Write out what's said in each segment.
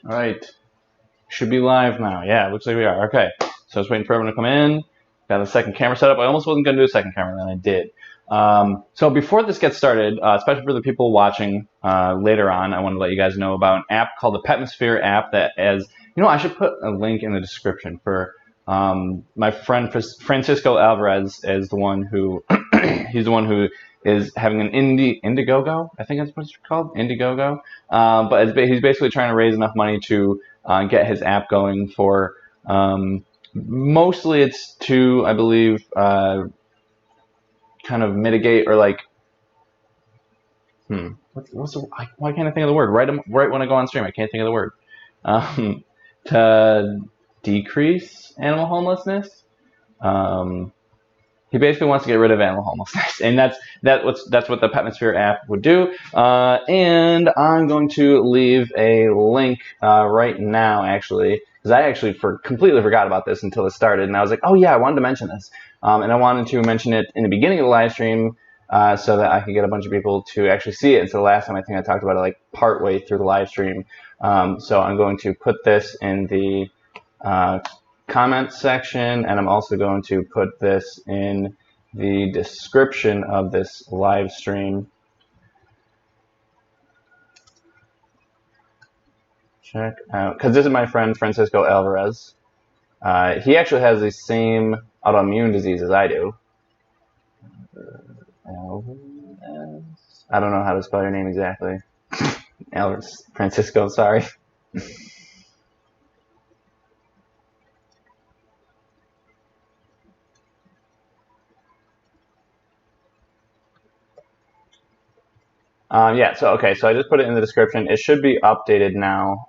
All right, should be live now. Yeah, it looks like we are. Okay, so I was waiting for everyone to come in. Got the second camera set up. I almost wasn't going to do a second camera, then I did. So before this gets started, especially for the people watching later on, I want to let you guys know about an app called the Petmosphere app that is, I should put a link in the description for my friend Francisco Alvarez is the one who, he's the one who is having an Indiegogo, I think that's what it's called, Indiegogo. But he's basically trying to raise enough money to get his app going for, mostly it's to, I believe, kind of mitigate or like, why can't I think of the word? Right when I go on stream, I can't think of the word. To decrease animal homelessness. He basically wants to get rid of animal homelessness, and that's what the Petmosphere app would do. And I'm going to leave a link right now, actually, because I actually completely forgot about this until it started, and I was like, oh yeah, I wanted to mention this, and I wanted to mention it in the beginning of the live stream so that I could get a bunch of people to actually see it. And so the last time I think I talked about it like part way through the live stream. So I'm going to put this in the comment section, and I'm also going to put this in the description of this live stream. Check out, because this is my friend Francisco Alvarez. He actually has the same autoimmune disease as I do. I don't know how to spell your name exactly. Alvarez, Francisco, sorry. Yeah, so I just put it in the description. It should be updated now.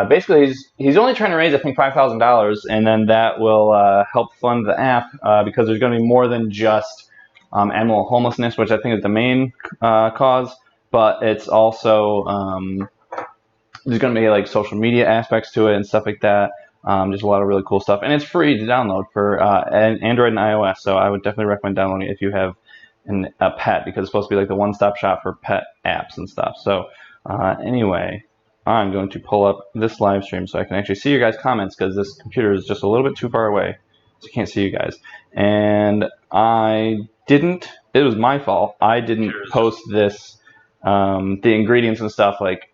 Basically, he's only trying to raise, I think, $5,000, and then that will help fund the app because there's going to be more than just animal homelessness, which I think is the main cause, but it's also there's going to be like social media aspects to it and stuff like that. Just a lot of really cool stuff, and it's free to download for Android and iOS. So I would definitely recommend downloading it if you have a pet, because it's supposed to be like the one-stop shop for pet apps and stuff. So anyway, I'm going to pull up this live stream so I can actually see your guys' comments, because this computer is just a little bit too far away, so I can't see you guys. And it was my fault. I didn't post this, the ingredients and stuff like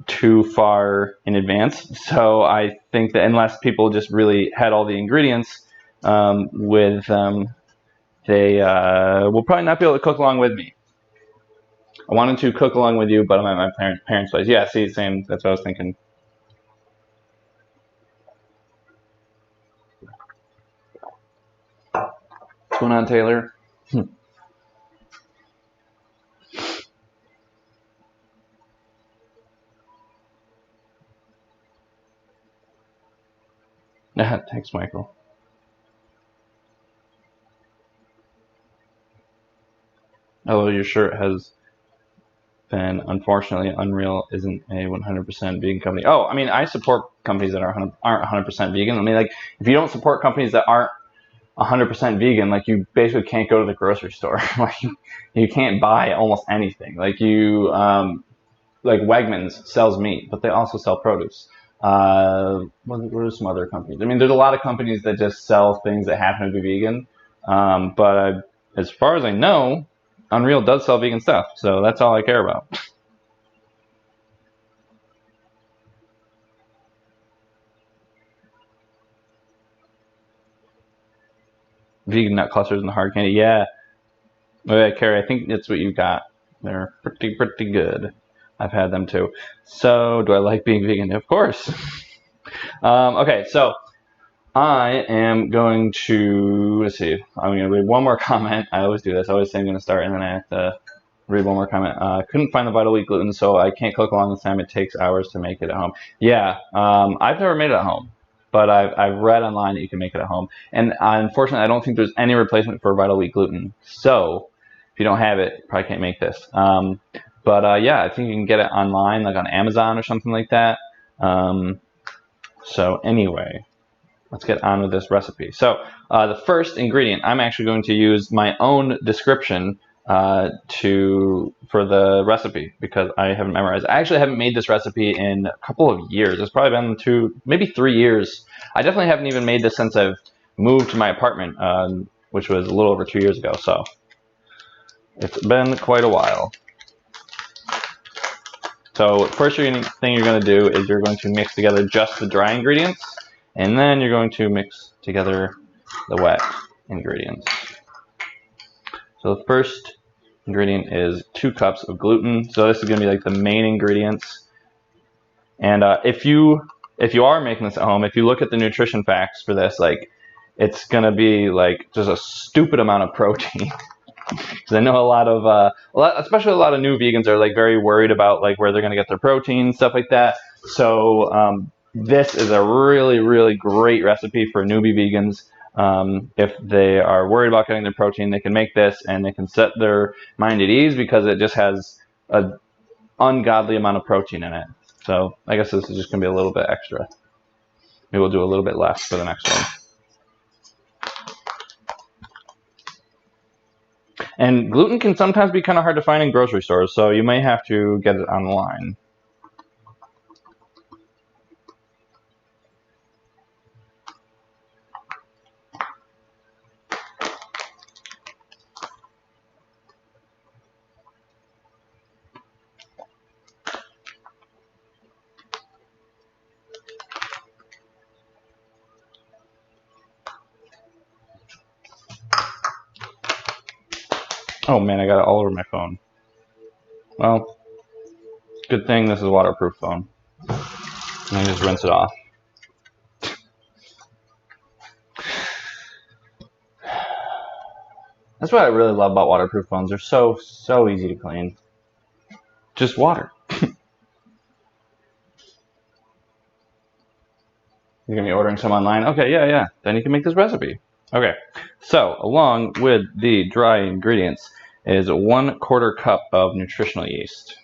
too far in advance. So I think that unless people just really had all the ingredients with them, they will probably not be able to cook along with me. I wanted to cook along with you, but I'm at my parents' place. Yeah, see, same. That's what I was thinking. What's going on, Taylor? Thanks, Michael. Although your shirt has been, unfortunately, Unreal isn't a 100% vegan company. Oh, I mean, I support companies that aren't 100% vegan. I mean, like, if you don't support companies that aren't 100% vegan, like, you basically can't go to the grocery store. Like, you can't buy almost anything. Like, like Wegmans sells meat, but they also sell produce. What are some other companies? I mean, there's a lot of companies that just sell things that happen to be vegan. But as far as I know, Unreal does sell vegan stuff, so that's all I care about. Vegan nut clusters and the hard candy, yeah. Oh yeah, Carrie, I think that's what you got. They're pretty good. I've had them too. So, do I like being vegan? Of course. Okay, so I am going to, let's see, I'm going to read one more comment. I always do this. I always say I'm going to start, and then I have to read one more comment. Couldn't find the Vital Wheat gluten, so I can't cook along this time. It takes hours to make it at home. Yeah, I've never made it at home, but I've read online that you can make it at home. And unfortunately, I don't think there's any replacement for Vital Wheat gluten. So if you don't have it, you probably can't make this. Yeah, I think you can get it online, like on Amazon or something like that. So anyway, let's get on with this recipe. So the first ingredient, I'm actually going to use my own description for the recipe because I haven't memorized. I actually haven't made this recipe in a couple of years. It's probably been maybe 3 years. I definitely haven't even made this since I've moved to my apartment, which was a little over 2 years ago. So it's been quite a while. So first thing you're going to do is you're going to mix together just the dry ingredients, and then you're going to mix together the wet ingredients. So the first ingredient is 2 cups of gluten. So this is going to be like the main ingredients. And if you are making this at home, if you look at the nutrition facts for this, like it's going to be like just a stupid amount of protein. Because I know especially a lot of new vegans are like very worried about like where they're going to get their protein, stuff like that. So this is a really, really great recipe for newbie vegans. If they are worried about getting their protein, they can make this and they can set their mind at ease because it just has an ungodly amount of protein in it. So I guess this is just going to be a little bit extra. Maybe we'll do a little bit less for the next one. And gluten can sometimes be kind of hard to find in grocery stores, so you may have to get it online. Oh man, I got it all over my phone. Well, good thing this is a waterproof phone. And I just rinse it off. That's what I really love about waterproof phones. They're so easy to clean. Just water. You're going to be ordering some online? Okay, yeah. Then you can make this recipe. Okay, so along with the dry ingredients is 1/4 cup of nutritional yeast.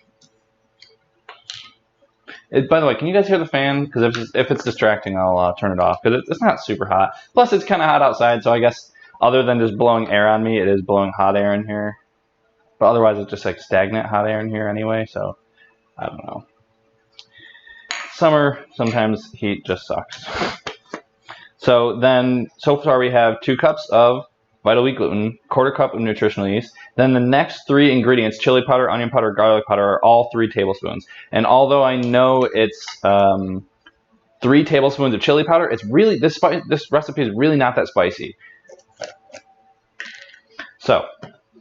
By the way, can you guys hear the fan? Because if it's distracting, I'll turn it off because it's not super hot. Plus, it's kind of hot outside, so I guess other than just blowing air on me, it is blowing hot air in here. But otherwise, it's just like stagnant hot air in here anyway, so I don't know. Summer, sometimes heat just sucks. So far we have 2 cups of Vital Wheat gluten, 1/4 cup of nutritional yeast. Then the next 3 ingredients, chili powder, onion powder, garlic powder, are all 3 tablespoons. And although I know it's 3 tablespoons of chili powder, it's really this recipe is really not that spicy. So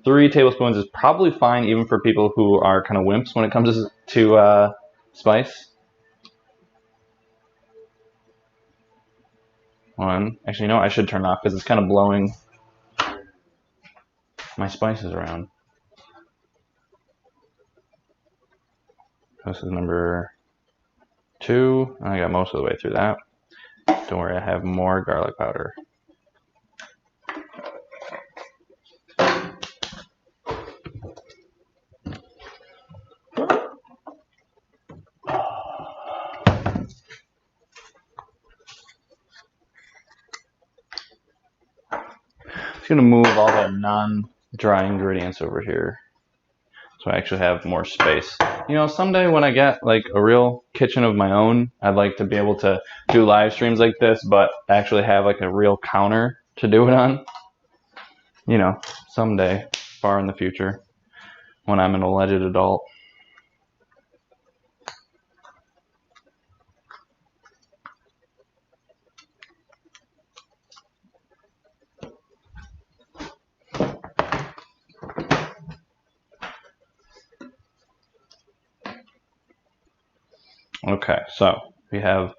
3 tablespoons is probably fine even for people who are kind of wimps when it comes to spice. 1. Actually, you know what? I should turn it off because it's kind of blowing my spices around. This is number 2. I got most of the way through that. Don't worry, I have more garlic powder. I'm going to move all the non-dry ingredients over here so I actually have more space. You know, someday when I get like a real kitchen of my own, I'd like to be able to do live streams like this, but actually have like a real counter to do it on. You know, someday, far in the future, when I'm an alleged adult. Okay, so we have,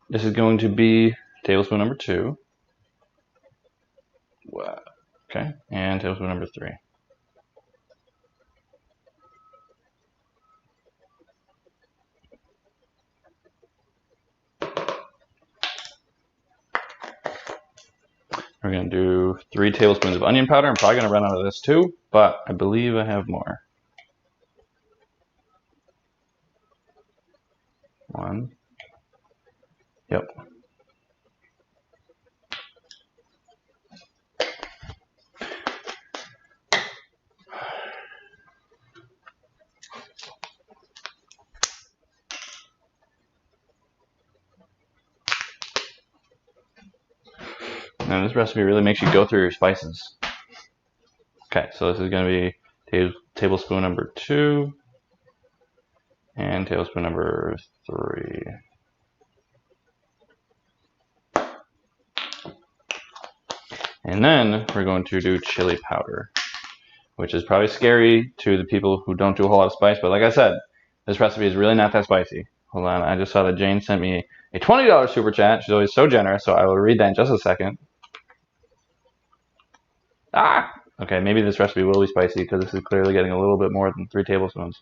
this is going to be tablespoon number 2. Okay, and tablespoon number 3. We're going to do 3 tablespoons of onion powder. I'm probably going to run out of this too, but I believe I have more. 1. Yep. And this recipe really makes you go through your spices. Okay, so this is going to be tablespoon number 2 and tablespoon number 3. And then we're going to do chili powder, which is probably scary to the people who don't do a whole lot of spice. But like I said, this recipe is really not that spicy. Hold on, I just saw that Jane sent me a $20 super chat. She's always so generous, so I will read that in just a second. Ah! Okay, maybe this recipe will be spicy because this is clearly getting a little bit more than 3 tablespoons.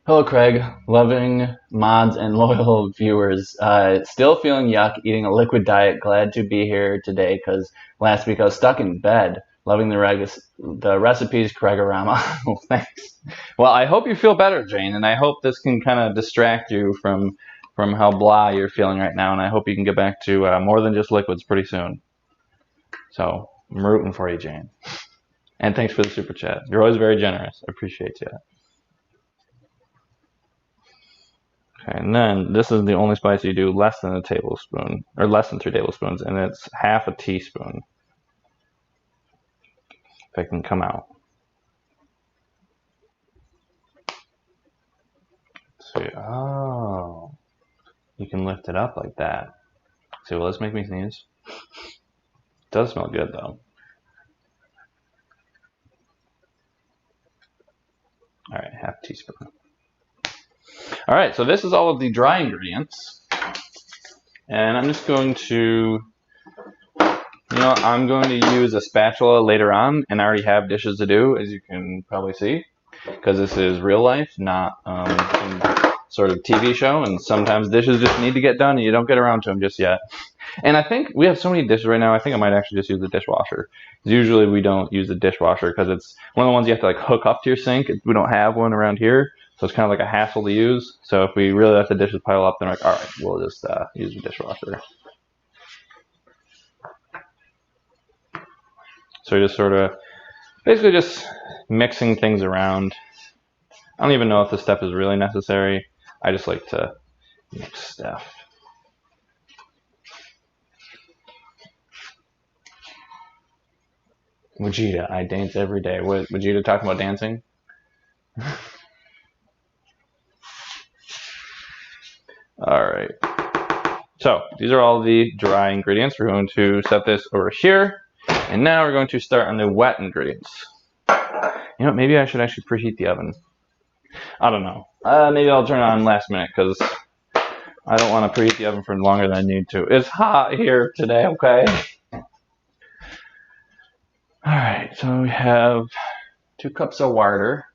Hello, Craig. Loving mods and loyal viewers. Still feeling yuck, eating a liquid diet. Glad to be here today because last week I was stuck in bed. Loving the recipes, Craigorama. Oh, thanks. Well, I hope you feel better, Jane, and I hope this can kind of distract you from how blah you're feeling right now, and I hope you can get back to more than just liquids pretty soon. So, I'm rooting for you, Jane. And thanks for the super chat. You're always very generous. I appreciate you. Okay, and then this is the only spice you do less than a tablespoon, or less than 3 tablespoons, and it's half a teaspoon. If I can come out. Let's see. Oh, you can lift it up like that. See, will this make me sneeze? It does smell good though. All right, half teaspoon. All right, so this is all of the dry ingredients, and I'm just going to, I'm going to use a spatula later on, and I already have dishes to do, as you can probably see, because this is real life, not some sort of TV show, and sometimes dishes just need to get done, and you don't get around to them just yet. And I think we have so many dishes right now, I think I might actually just use the dishwasher. Usually we don't use the dishwasher because it's one of the ones you have to like hook up to your sink. We don't have one around here, so it's kind of like a hassle to use. So if we really let the dishes pile up, then we're like, all right, we'll just use the dishwasher. So just sort of, basically just mixing things around. I don't even know if this stuff is really necessary. I just like to mix stuff. Vegeta, I dance every day. What, Vegeta talking about dancing? Alright. So, these are all the dry ingredients. We're going to set this over here. And now we're going to start on the wet ingredients. You know, maybe I should actually preheat the oven. I don't know. Maybe I'll turn it on last minute because I don't want to preheat the oven for longer than I need to. It's hot here today, okay? Alright, so we have 2 cups of water.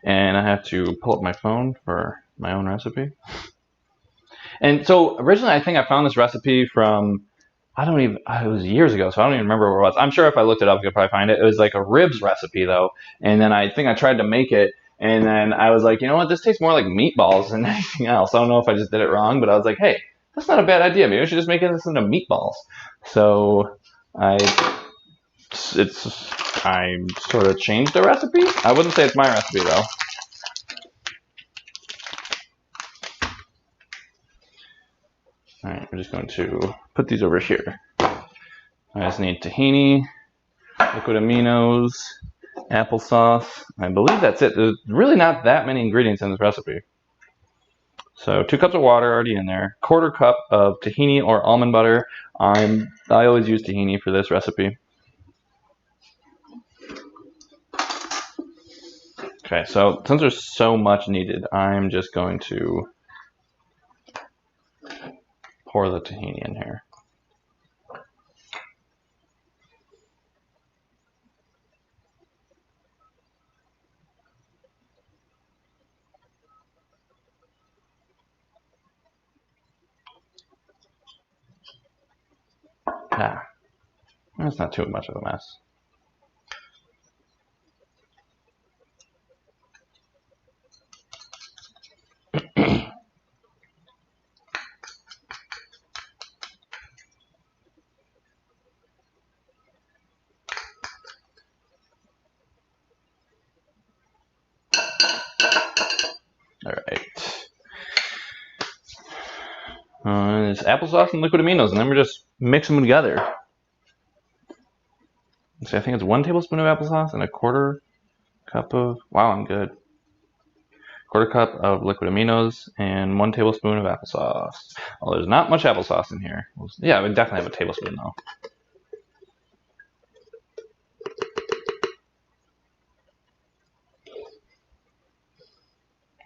And I have to pull up my phone for my own recipe. And so originally I think I found this recipe from, it was years ago, so I don't even remember where it was. I'm sure if I looked it up, I could probably find it. It was like a ribs recipe though. And then I think I tried to make it. And then I was like, you know what, this tastes more like meatballs than anything else. I don't know if I just did it wrong, but I was like, hey, that's not a bad idea. Maybe I should just make this into meatballs. So I sort of changed the recipe. I wouldn't say it's my recipe though. Alright, we're just going to put these over here. I just need tahini, liquid aminos, applesauce. I believe that's it. There's really not that many ingredients in this recipe. So 2 cups of water already in there. 1/4 cup of tahini or almond butter. I always use tahini for this recipe. Okay, so since there's so much needed, I'm just going to pour the tahini in here. Ah, that's not too much of a mess. It's applesauce and liquid aminos, and then we're just mixing them together. So I think it's 1 tablespoon of applesauce and a 1/4 cup of, wow, I'm good. 1/4 cup of liquid aminos and 1 tablespoon of applesauce. Well, there's not much applesauce in here. Yeah, I would definitely have a tablespoon though.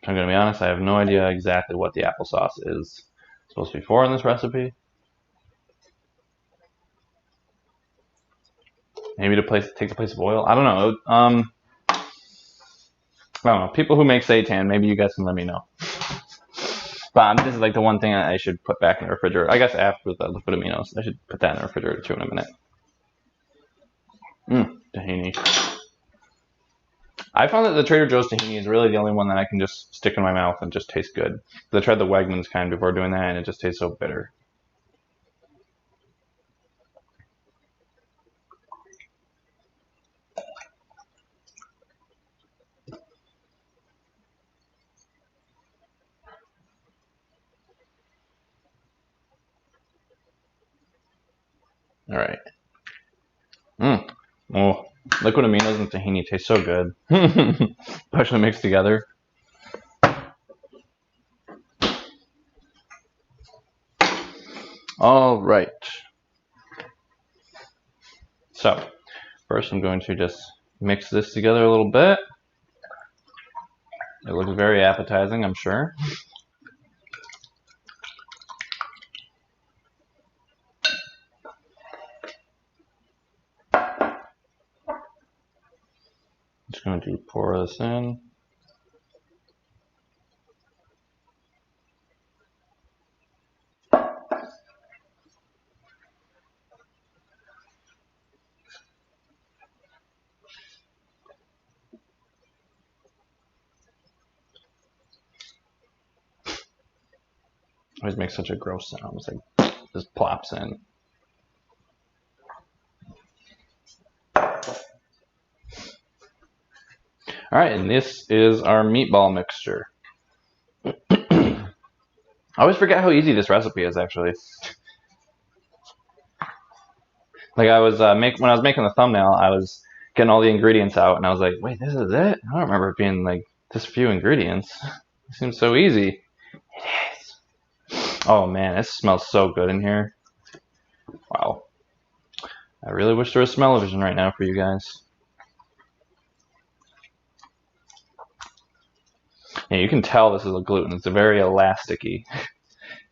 I'm gonna be honest, I have no idea exactly what the applesauce is supposed to be for in this recipe. Maybe to take the place of oil. I don't know. I don't know. People who make seitan, maybe you guys can let me know. But this is like the one thing I should put back in the refrigerator. I guess after the liquid aminos, I should put that in the refrigerator too in a minute. Tahini. I found that the Trader Joe's tahini is really the only one that I can just stick in my mouth and just taste good. I tried the Wegmans kind before doing that, and it just tastes so bitter. All right. Oh, liquid aminos and tahini taste so good, especially mixed together. All right. So first, I'm going to just mix this together a little bit. It looks very appetizing, I'm sure. Just going to pour this in. Always makes such a gross sound. It's like just plops in. All right, and this is our meatball mixture. I always forget how easy this recipe is, actually. Like I was when I was making the thumbnail, I was getting all the ingredients out, and I was like, "Wait, this is it? I don't remember it being like this few ingredients. It seems so easy." It is. Oh man, it smells so good in here. Wow. I really wish there was smell-o-vision right now for you guys. Yeah, you can tell this is a gluten. It's very elasticy.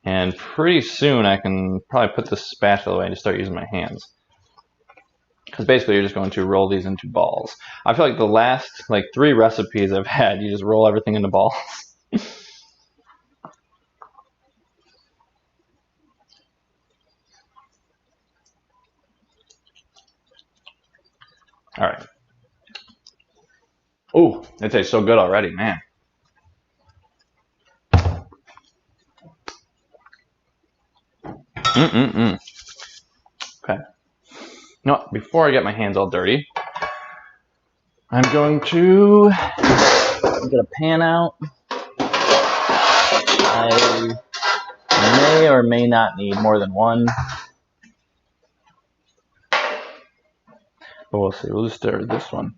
And pretty soon I can probably put this spatula away and just start using my hands. Because basically you're just going to roll these into balls. I feel like the last 3 recipes I've had, you just roll everything into balls. All right. Ooh, it tastes so good already, man. Okay. No, before I get my hands all dirty, I'm going to get a pan out. I may or may not need more than one. But we'll see. We'll just start with this one.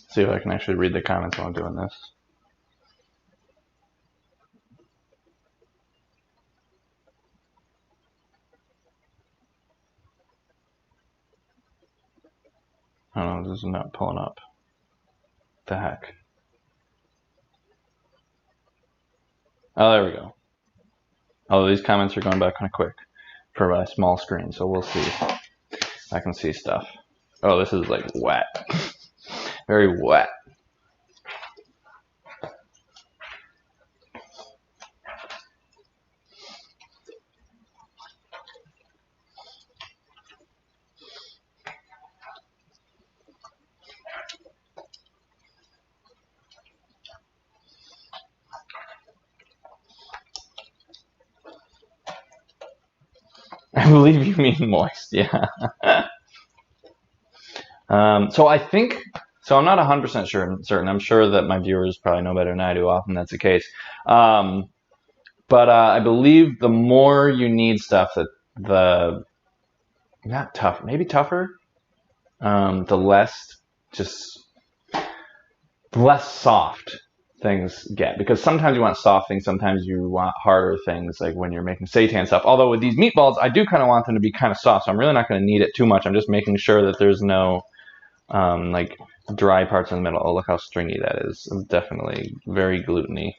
See if I can actually read the comments while I'm doing this. Oh no, this is not pulling up. What the heck? Oh, there we go. Oh, these comments are going by kind of quick for a small screen, so we'll see if I can see stuff. Oh, this is like wet. Very wet. I believe you mean moist, yeah. So I think, so I'm not 100% certain. I'm sure that my viewers probably know better than I do. Often that's the case. But I believe the more you need stuff, that the, not tough, maybe tougher, the less just, the less soft things get. Because sometimes you want soft things, sometimes you want harder things, like when you're making seitan stuff. Although with these meatballs, I do kind of want them to be kind of soft, so I'm really not going to knead it too much. I'm just making sure that there's no like dry parts in the middle. Oh, look how stringy that is. It's definitely very gluten-y.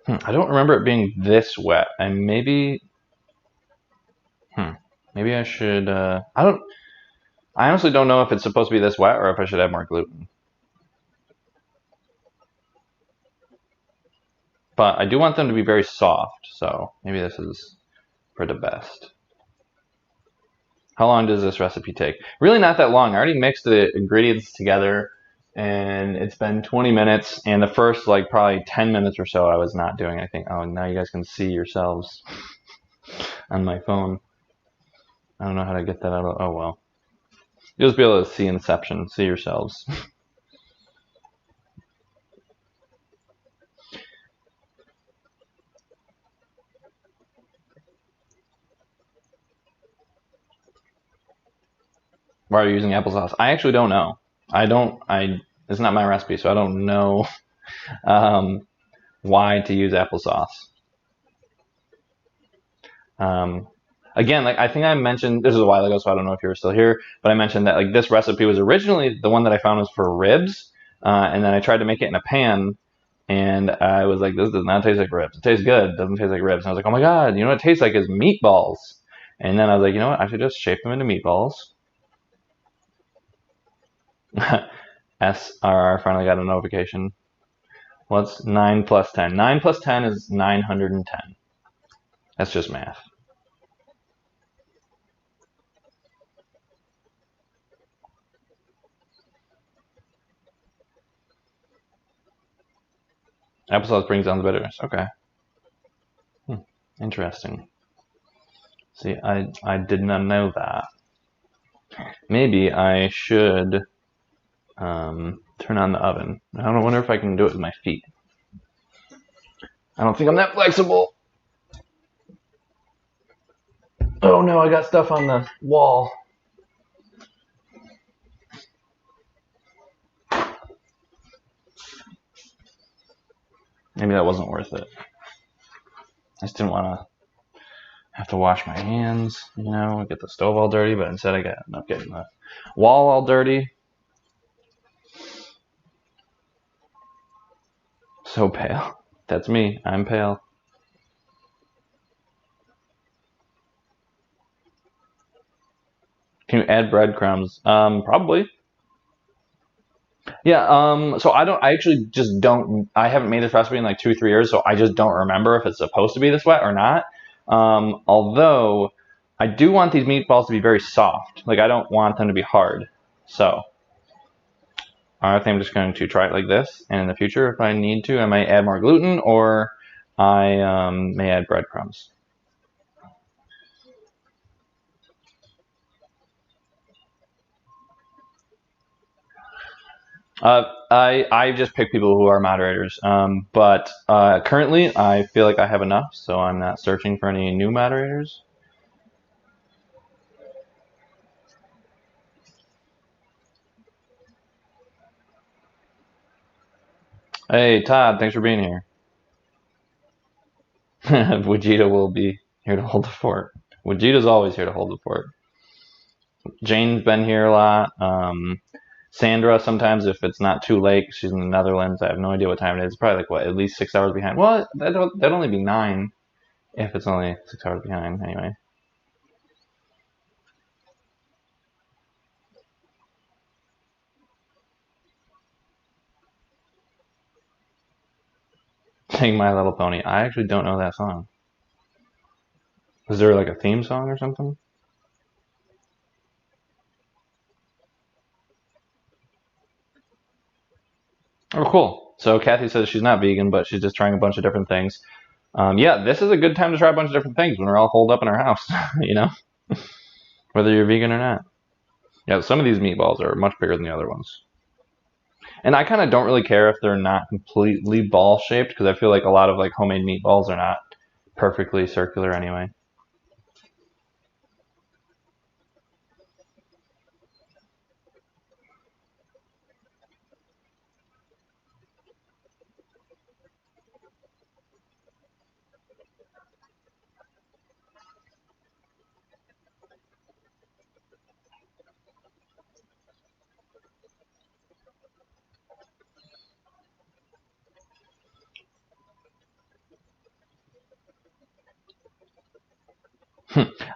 I don't remember it being this wet. And maybe, maybe I should, I honestly don't know if it's supposed to be this wet or if I should add more gluten. But I do want them to be very soft, so maybe this is for the best. How long does this recipe take? Really not that long. I already mixed the ingredients together and it's been 20 minutes, and the first like probably 10 minutes or so I was not doing anything. Oh, now you guys can see yourselves on my phone. I don't know how to get that out of, oh well. You'll just be able to see Inception, see yourselves. Why are you using applesauce? I actually don't know. It's not my recipe, so I don't know why to use applesauce. Again, like I think I mentioned, this is a while ago, so I don't know if you were still here, but I mentioned that like this recipe was originally, the one that I found was for ribs, and then I tried to make it in a pan, and I was like, this does not taste like ribs. It tastes good, it doesn't taste like ribs. And I was like, oh my god, you know what it tastes like is meatballs. And then I was like, you know what, I should just shape them into meatballs. SRR finally got a notification. What's 9 plus 10? 9 plus 10 is 910. That's just math. Applesauce brings down the bitterness. Okay. Interesting. See, I did not know that. Maybe I should turn on the oven. I don't wonder if I can do it with my feet. I don't think I'm that flexible. Oh no, I got stuff on the wall. Maybe that wasn't worth it. I just didn't want to have to wash my hands, you know, get the stove all dirty, but instead I ended up getting the wall all dirty. So pale. That's me. I'm pale. Can you add breadcrumbs? Probably. Yeah, so I actually just don't, I haven't made this recipe in like 2, 3 years, so I just don't remember if it's supposed to be this wet or not. Although, I do want these meatballs to be very soft. Like, I don't want them to be hard. So, I think I'm just going to try it like this, and in the future, if I need to, I might add more gluten, or I may add breadcrumbs. I just pick people who are moderators, but currently I feel like I have enough, so I'm not searching for any new moderators. Hey Todd, thanks for being here. Vegeta will be here to hold the fort. Vegeta's always here to hold the fort. Jane's been here a lot. Sandra, sometimes if it's not too late, she's in the Netherlands. I have no idea what time it is. It's probably like, what, at least 6 hours behind. Well, that'd only be 9 if it's only 6 hours behind, anyway. Sing My Little Pony. I actually don't know that song. Is there like a theme song or something? Oh, cool. So Kathy says she's not vegan, but she's just trying a bunch of different things. Yeah, this is a good time to try a bunch of different things when we're all holed up in our house, you know, whether you're vegan or not. Yeah, some of these meatballs are much bigger than the other ones. And I kind of don't really care if they're not completely ball shaped because I feel like a lot of like homemade meatballs are not perfectly circular anyway.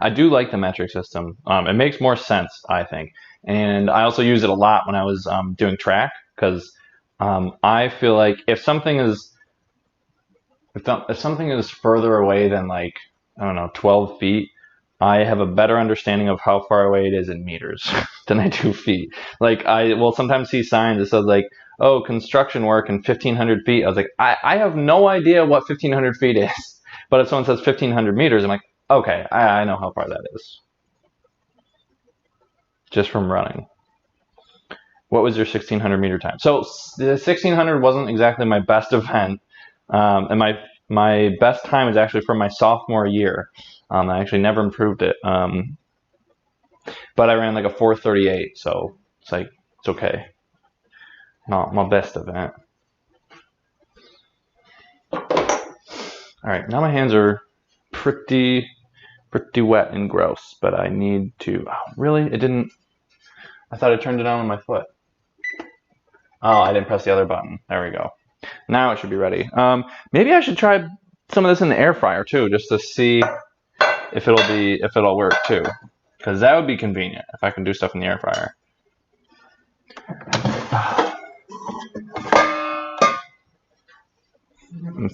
I do like the metric system. It makes more sense, I think. And I also use it a lot when I was doing track because I feel like if something is further away than like, I don't know, 12 feet, I have a better understanding of how far away it is in meters than I do feet. Like I will sometimes see signs that says like, oh, construction work in 1,500 feet. I was like, I have no idea what 1,500 feet is. But if someone says 1,500 meters, I'm like, okay, I know how far that is. Just from running. What was your 1,600 meter time? So the 1,600 wasn't exactly my best event. And my best time is actually from my sophomore year. I actually never improved it. But I ran like a 4:38, so it's like, it's okay. Not my best event. All right, now my hands are pretty wet and gross, but I need to, oh, really? It didn't, I thought I turned it on my foot. Oh, I didn't press the other button. There we go. Now it should be ready. Maybe I should try some of this in the air fryer too, just to see if it'll work too, because that would be convenient if I can do stuff in the air fryer.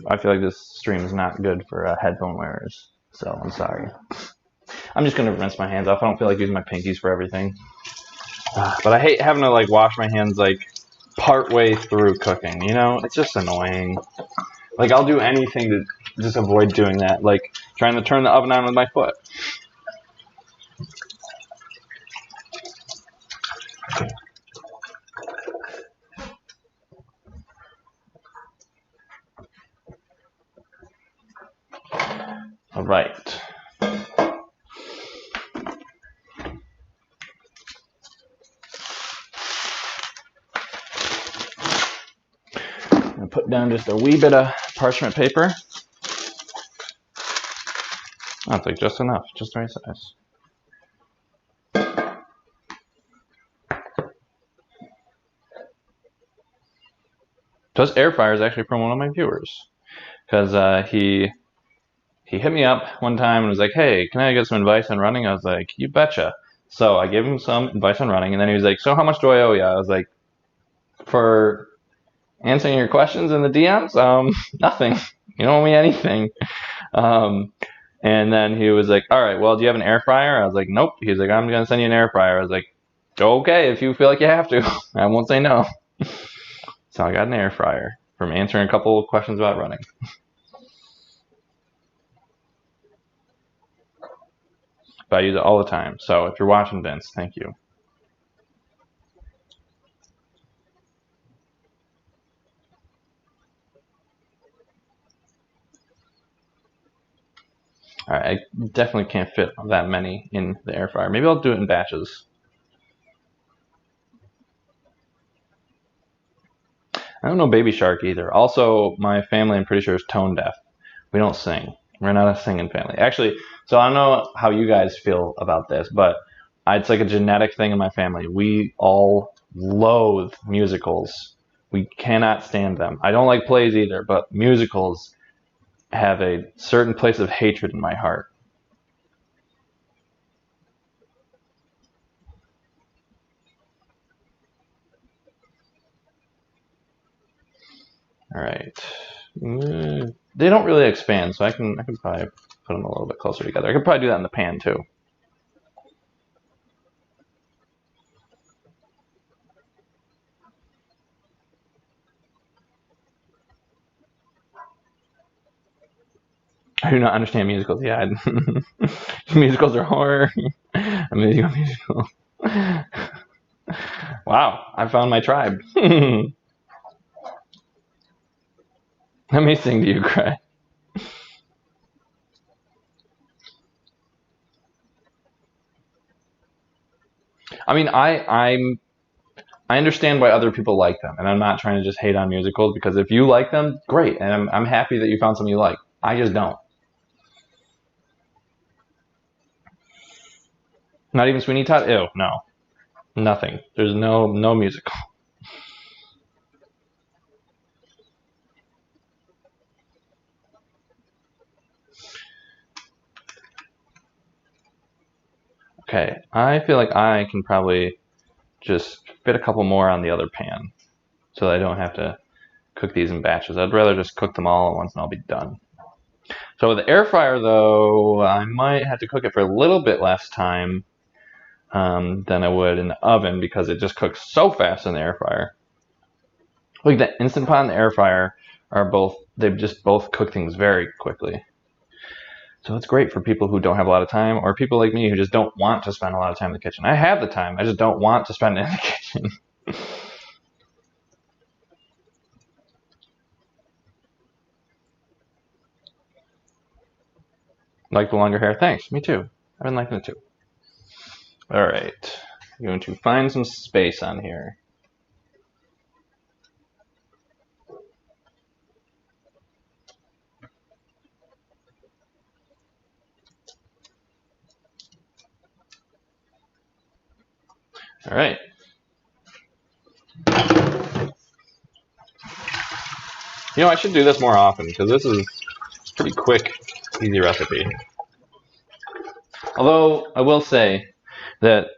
I feel like this stream is not good for headphone wearers, so I'm sorry. I'm just gonna rinse my hands off. I don't feel like using my pinkies for everything, but I hate having to like wash my hands like part way through cooking. You know, it's just annoying. Like I'll do anything to just avoid doing that, like trying to turn the oven on with my foot. All right. I'm put down just a wee bit of parchment paper. That's like just enough, just the right size. This air fryer is actually from one of my viewers, because he hit me up one time and was like, "Hey, can I get some advice on running?" I was like, "You betcha." So I gave him some advice on running, and then he was like, "So how much do I owe you?" I was like, "For answering your questions in the DMs, nothing. You don't owe me anything." And then he was like, "All right, well, do you have an air fryer?" I was like, "Nope." He was like, "I'm gonna send you an air fryer." I was like, "Okay, if you feel like you have to, I won't say no." So I got an air fryer from answering a couple of questions about running. But I use it all the time. So if you're watching, Vince, thank you. All right, I definitely can't fit that many in the air fryer. Maybe I'll do it in batches. I don't know Baby Shark either. Also, my family, I'm pretty sure, is tone deaf. We don't sing. We're not a singing family. Actually, so I don't know how you guys feel about this, but it's like a genetic thing in my family. We all loathe musicals. We cannot stand them. I don't like plays either, but musicals have a certain place of hatred in my heart. All right. They don't really expand, so I can probably put them a little bit closer together. I could probably do that in the pan too. I do not understand musicals. Yeah, musicals are horror. I'm a musical. Wow, I found my tribe. Let me sing to you, Craig. I mean, I understand why other people like them, and I'm not trying to just hate on musicals, because if you like them, great, and I'm happy that you found something you like. I just don't. Not even Sweeney Todd? Ew, no. Nothing. There's no musical. Okay, I feel like I can probably just fit a couple more on the other pan so that I don't have to cook these in batches. I'd rather just cook them all at once and I'll be done. So with the air fryer, though, I might have to cook it for a little bit less time than I would in the oven, because it just cooks so fast in the air fryer. Like the Instant Pot and the air fryer they just both cook things very quickly. So it's great for people who don't have a lot of time, or people like me who just don't want to spend a lot of time in the kitchen. I have the time, I just don't want to spend it in the kitchen. Like the longer hair? Thanks, me too. I've been liking it too. Alright, I'm going to find some space on here. Alright. You know, I should do this more often, because this is a pretty quick, easy recipe. Although, I will say that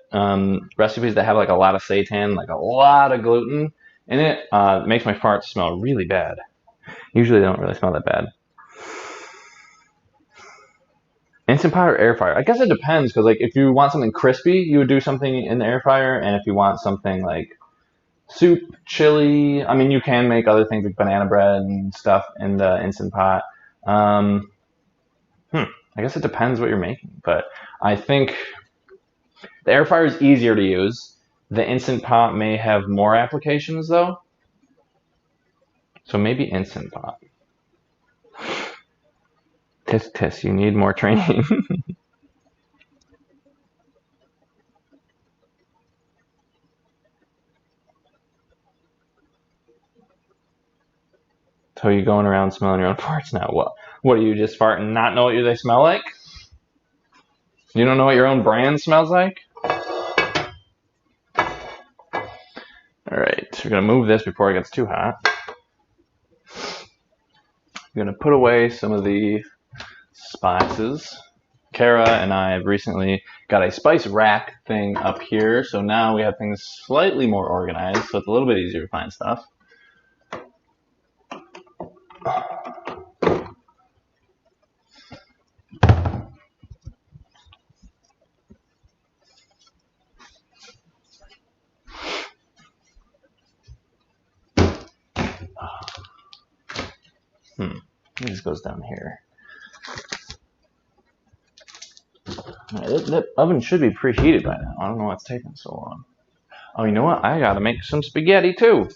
recipes that have like a lot of seitan, like a lot of gluten in it, makes my farts smell really bad. Usually they don't really smell that bad. Instant Pot or air fryer? I guess it depends, because like if you want something crispy, you would do something in the air fryer, and if you want something like soup, chili, I mean, you can make other things like banana bread and stuff in the Instant Pot. I guess it depends what you're making, but I think the air fryer is easier to use. The Instant Pot may have more applications though, so maybe Instant Pot. Tisk tisk, you need more training. So you going around smelling your own farts now? What do you just fart and not know what they smell like? You don't know what your own brand smells like? Alright, we're going to move this before it gets too hot. I'm going to put away some of the spices. Kara and I have recently got a spice rack thing up here, so now we have things slightly more organized, so it's a little bit easier to find stuff. This goes down here. Right, that oven should be preheated by now. I don't know what's taking so long. Oh, you know what? I gotta make some spaghetti too.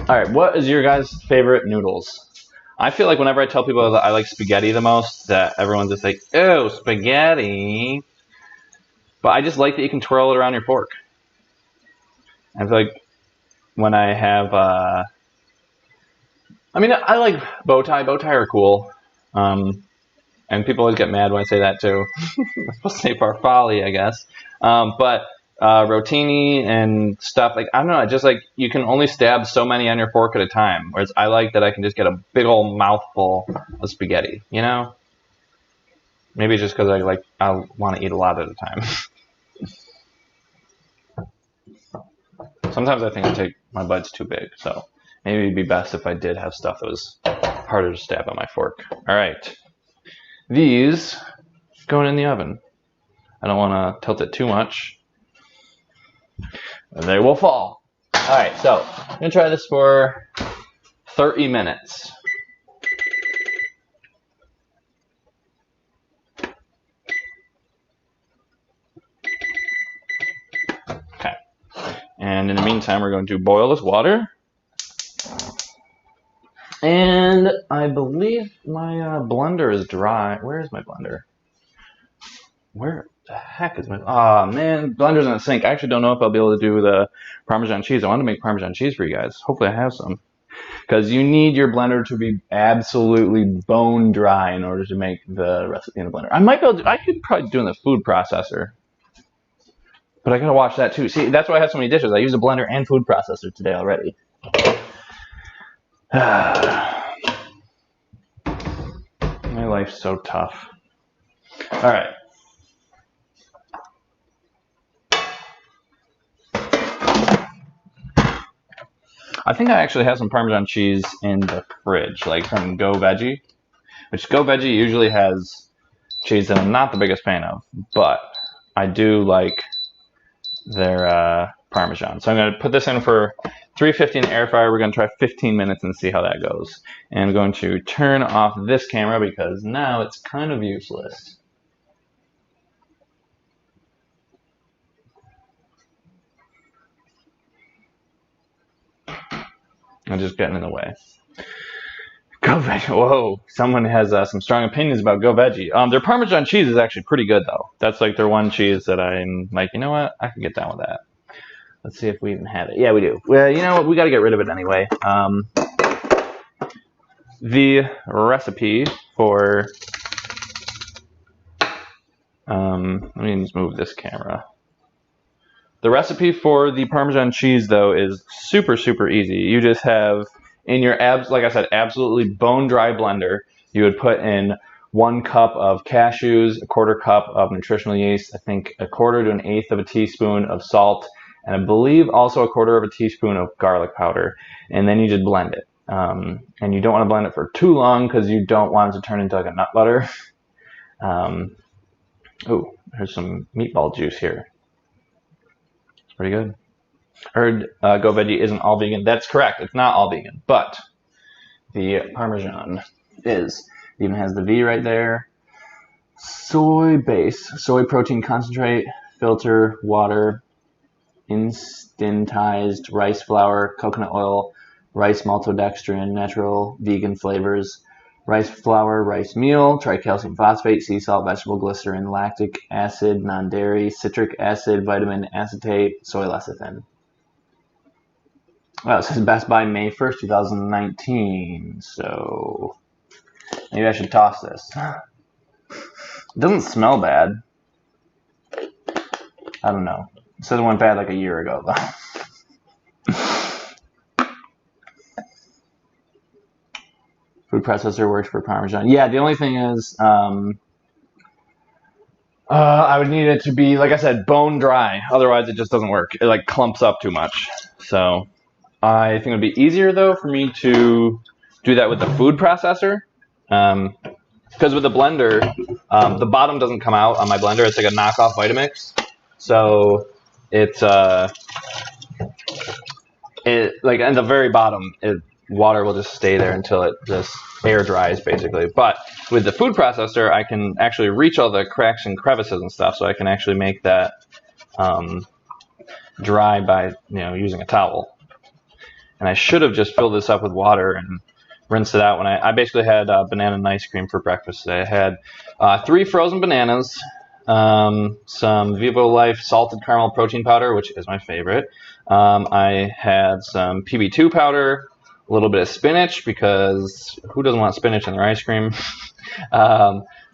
Alright, what is your guys' favorite noodles? I feel like whenever I tell people that I like spaghetti the most, that everyone's just like, oh, spaghetti. But I just like that you can twirl it around your fork. I feel like when I have, I mean, I like bow tie. Bow tie are cool. And people always get mad when I say that too. I'm supposed to say farfalle, I guess. But rotini and stuff, like, I don't know, just like you can only stab so many on your fork at a time. Whereas I like that I can just get a big old mouthful of spaghetti, you know? Maybe just because I want to eat a lot at a time. Sometimes I think I take my bites too big, so maybe it'd be best if I did have stuff that was harder to stab on my fork. Alright. These going in the oven. I don't want to tilt it too much. They will fall. All right, so I'm gonna try this for 30 minutes. Okay, and in the meantime, we're going to boil this water. And I believe my blender is dry. Where is my blender? Where the heck is my... Oh, man, blender's in the sink. I actually don't know if I'll be able to do the Parmesan cheese. I want to make Parmesan cheese for you guys. Hopefully I have some. Because you need your blender to be absolutely bone dry in order to make the recipe in the blender. I might be able to... I could probably do it in the food processor. But I gotta watch that too. See, that's why I have so many dishes. I use a blender and food processor today already. My life's so tough. All right. I think I actually have some Parmesan cheese in the fridge, like from Go Veggie, which Go Veggie usually has cheese that I'm not the biggest fan of, but I do like their Parmesan. So I'm going to put this in for 350 in the air fryer. We're going to try 15 minutes and see how that goes. And I'm going to turn off this camera because now it's kind of useless. I'm just getting in the way. Go Veggie. Whoa, someone has some strong opinions about Go Veggie. Their Parmesan cheese is actually pretty good, though. That's like their one cheese that I'm like, you know what? I can get down with that. Let's see if we even have it. Yeah, we do. Well, you know what? We got to get rid of it anyway. The recipe for... let me just move this camera. The recipe for the Parmesan cheese, though, is super, super easy. You just have in your, like I said, absolutely bone-dry blender, you would put in 1 cup of cashews, 1/4 cup of nutritional yeast, I think 1/4 to 1/8 of a teaspoon of salt, and I believe also 1/4 of a teaspoon of garlic powder. And then you just blend it. And you don't want to blend it for too long because you don't want it to turn into like a nut butter. Oh, there's some meatball juice here. It's pretty good. Heard Go Veggie isn't all vegan. That's correct. It's not all vegan, but the Parmesan is. It even has the V right there. Soy base, soy protein concentrate, filter, water, instantized rice flour, coconut oil, rice maltodextrin, natural vegan flavors, rice flour, rice meal, tricalcium phosphate, sea salt, vegetable glycerin, lactic acid, non-dairy, citric acid, vitamin acetate, soy lecithin. Well, it says best by May 1st, 2019, so maybe I should toss this. It doesn't smell bad. I don't know. It said it went bad like a year ago, though. Food processor works for Parmesan. Yeah, the only thing is I would need it to be, like I said, bone dry. Otherwise, it just doesn't work. It like clumps up too much. So I think it would be easier, though, for me to do that with the food processor. Because with the blender, the bottom doesn't come out on my blender. It's like a knockoff Vitamix. So it's like at the very bottom, water will just stay there until it just air dries, basically. But with the food processor, I can actually reach all the cracks and crevices and stuff, so I can actually make that dry by using a towel. And I should have just filled this up with water and rinsed it out. When I basically had banana and ice cream for breakfast today. I had 3 frozen bananas, some Vivo Life salted caramel protein powder, which is my favorite. I had some PB2 powder, a little bit of spinach, because who doesn't want spinach in their ice cream?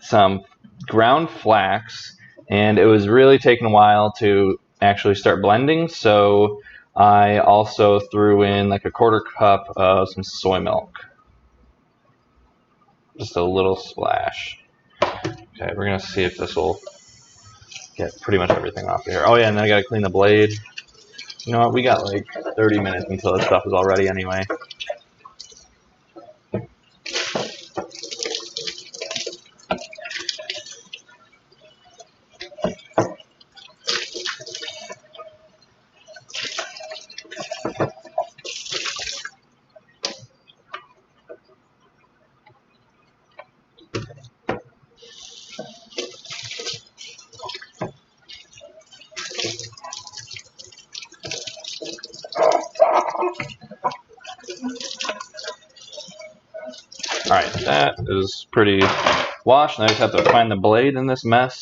Some ground flax, and it was really taking a while to actually start blending, so I also threw in like a 1/4 cup of some soy milk. Just a little splash. Okay, we're gonna see if this will get pretty much everything off here. Oh yeah, and then I gotta clean the blade. You know what, we got like 30 minutes until this stuff is all ready anyway. Alright, that is pretty washed. Now I just have to find the blade in this mess.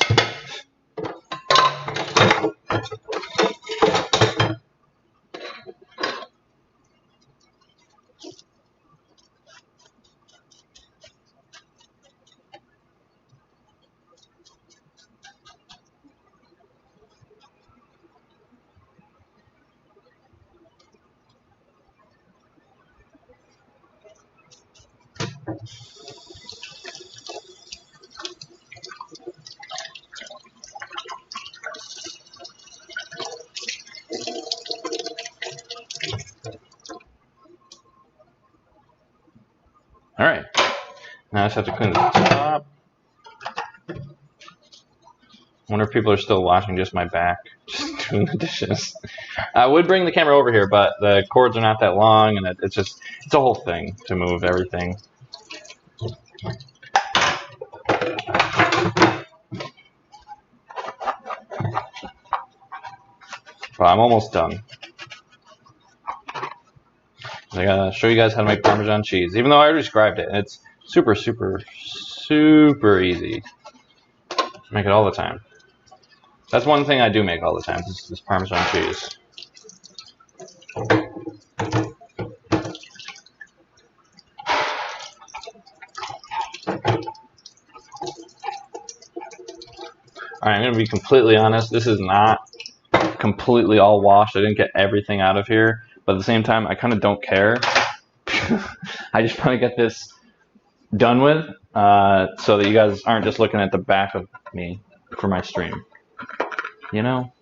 Alright, now I just have to clean the top. I wonder if people are still watching just my back, just doing the dishes. I would bring the camera over here, but the cords are not that long, and it's a whole thing to move everything. Well, I'm almost done. I gotta show you guys how to make Parmesan cheese, even though I already described it. It's super, super, super easy. Make it all the time. That's one thing I do make all the time, is Parmesan cheese. Alright, I'm going to be completely honest. This is not completely all washed. I didn't get everything out of here. But at the same time, I kind of don't care. I just want to get this done with so that you guys aren't just looking at the back of me for my stream. You know?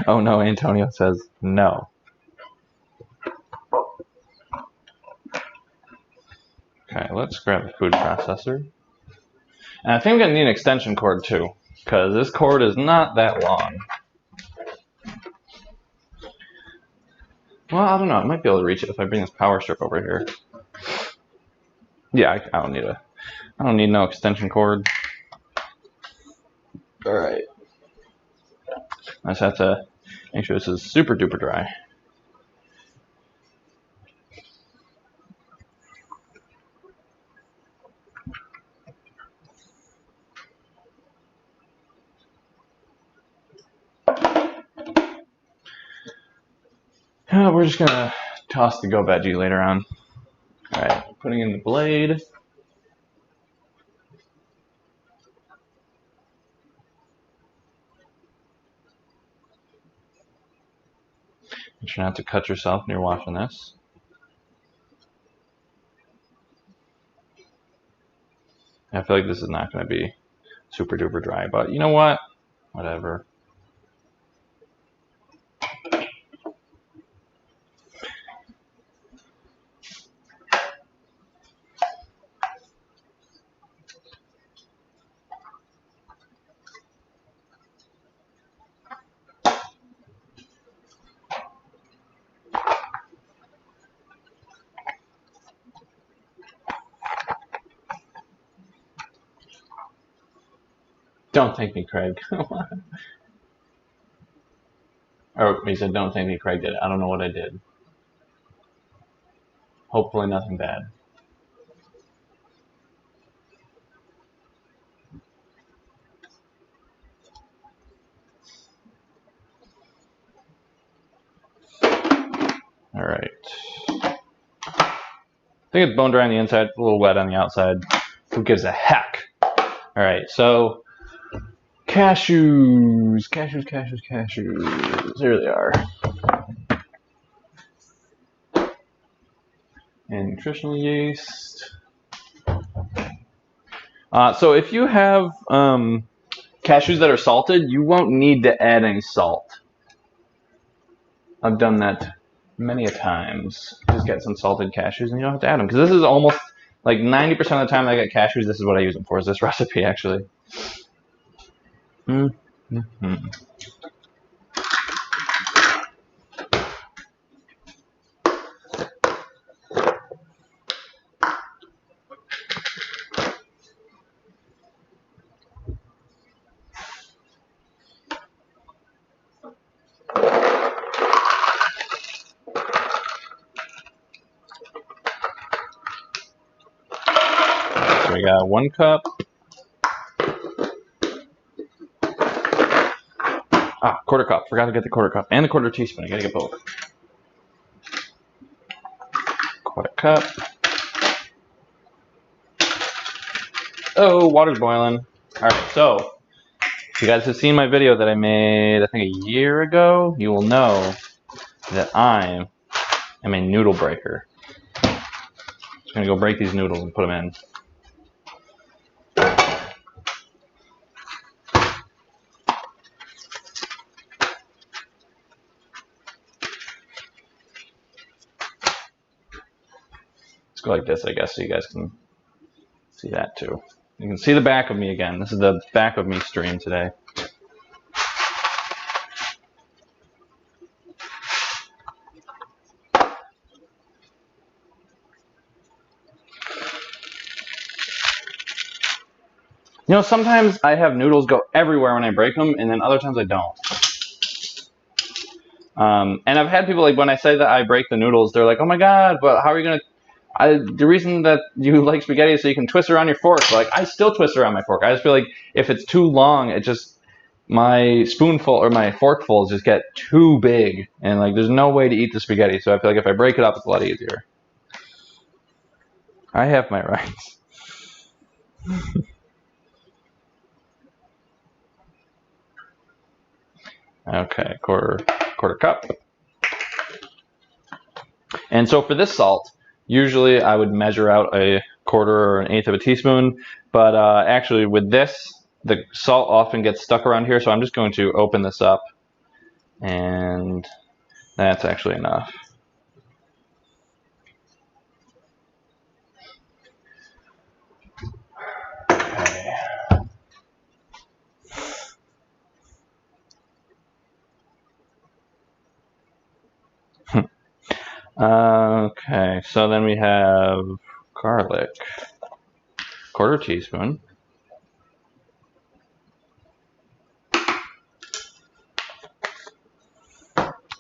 Oh no, Antonio says no. Okay, let's grab the food processor. And I think I'm going to need an extension cord too, because this cord is not that long. Well, I don't know. I might be able to reach it if I bring this power strip over here. Yeah, I don't need no extension cord. All right. I just have to make sure this is super duper dry. We're just gonna toss the go veggie later on. All right, putting in the blade. Make sure not to cut yourself when you're washing this. I feel like this is not going to be super duper dry, but you know what? Whatever. Don't thank me, Craig. Or he said, don't thank me, Craig did it. I don't know what I did. Hopefully nothing bad. All right. I think it's bone dry on the inside, a little wet on the outside. Who gives a heck? All right, so cashews. Here they are. And nutritional yeast. So if you have cashews that are salted, you won't need to add any salt. I've done that many a times. Just get some salted cashews and you don't have to add them. Because this is almost like 90% of the time I get cashews, this is what I use them for, is this recipe actually. Mm-hmm. got 1 cup. Ah, 1/4 cup. Forgot to get the 1/4 cup and the 1/4 teaspoon. I gotta get both. 1/4 cup. Oh, water's boiling. All right, so if you guys have seen my video that I made, I think a year ago, you will know that I am a noodle breaker. Just gonna go break these noodles and put them in. Let's go like this, I guess, so you guys can see that too. You can see the back of me again. This is the back of me stream today. You know, sometimes I have noodles go everywhere when I break them, and then other times I don't. And I've had people, like, when I say that I break the noodles, they're like, oh my god, but how are you going to... The reason that you like spaghetti is so you can twist around your fork. But, like, I still twist around my fork. I just feel like if it's too long, it just... my spoonful or my forkfuls just get too big. And, like, there's no way to eat the spaghetti. So I feel like if I break it up, it's a lot easier. I have my rights. Okay, quarter cup. And so for this salt, usually I would measure out a 1/4 or an 1/8 of a teaspoon, but actually with this, the salt often gets stuck around here, so I'm just going to open this up, and that's actually enough. Okay, so then we have garlic, 1/4 teaspoon.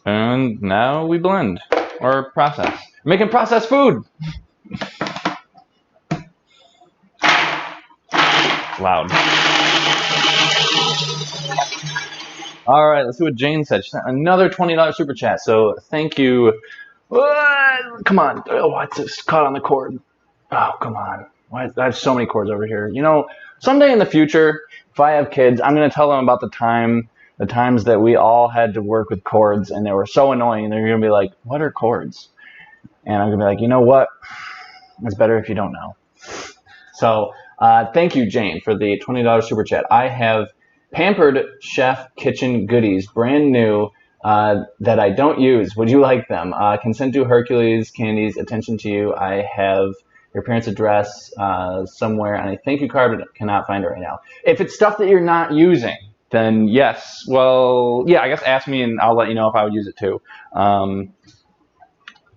And now we blend, or process. We're making processed food! Loud. Alright, let's see what Jane said. She sent another $20 super chat, so thank you. Come on. Oh, it's just caught on the cord. Oh, come on. I have so many cords over here. You know, someday in the future, if I have kids, I'm going to tell them about the times that we all had to work with cords, and they were so annoying, and they're going to be like, what are cords? And I'm going to be like, you know what? It's better if you don't know. So, thank you, Jane, for the $20 super chat. I have Pampered Chef Kitchen Goodies, brand new, that I don't use. Would you like them? Consent to Hercules Candies, attention to you. I have your parents' address somewhere, and I think you card, but cannot find it right now. If it's stuff that you're not using, then yes. Well, yeah, I guess ask me, and I'll let you know if I would use it too. But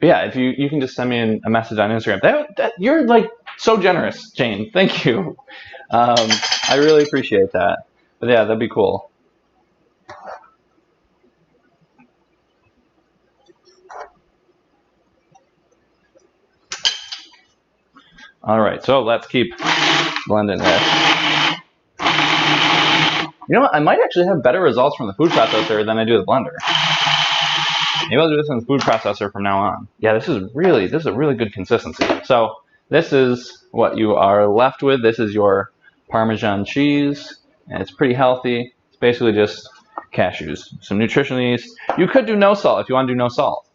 yeah, if you can just send me a message on Instagram. You're like so generous, Jane. Thank you. I really appreciate that. But yeah, that'd be cool. All right, so let's keep blending this. You know what? I might actually have better results from the food processor than I do the blender. Maybe I'll do this in the food processor from now on. Yeah, this is a really good consistency. So this is what you are left with. This is your Parmesan cheese, and it's pretty healthy. It's basically just cashews, some nutritional yeast. You could do no salt if you want to do no salt.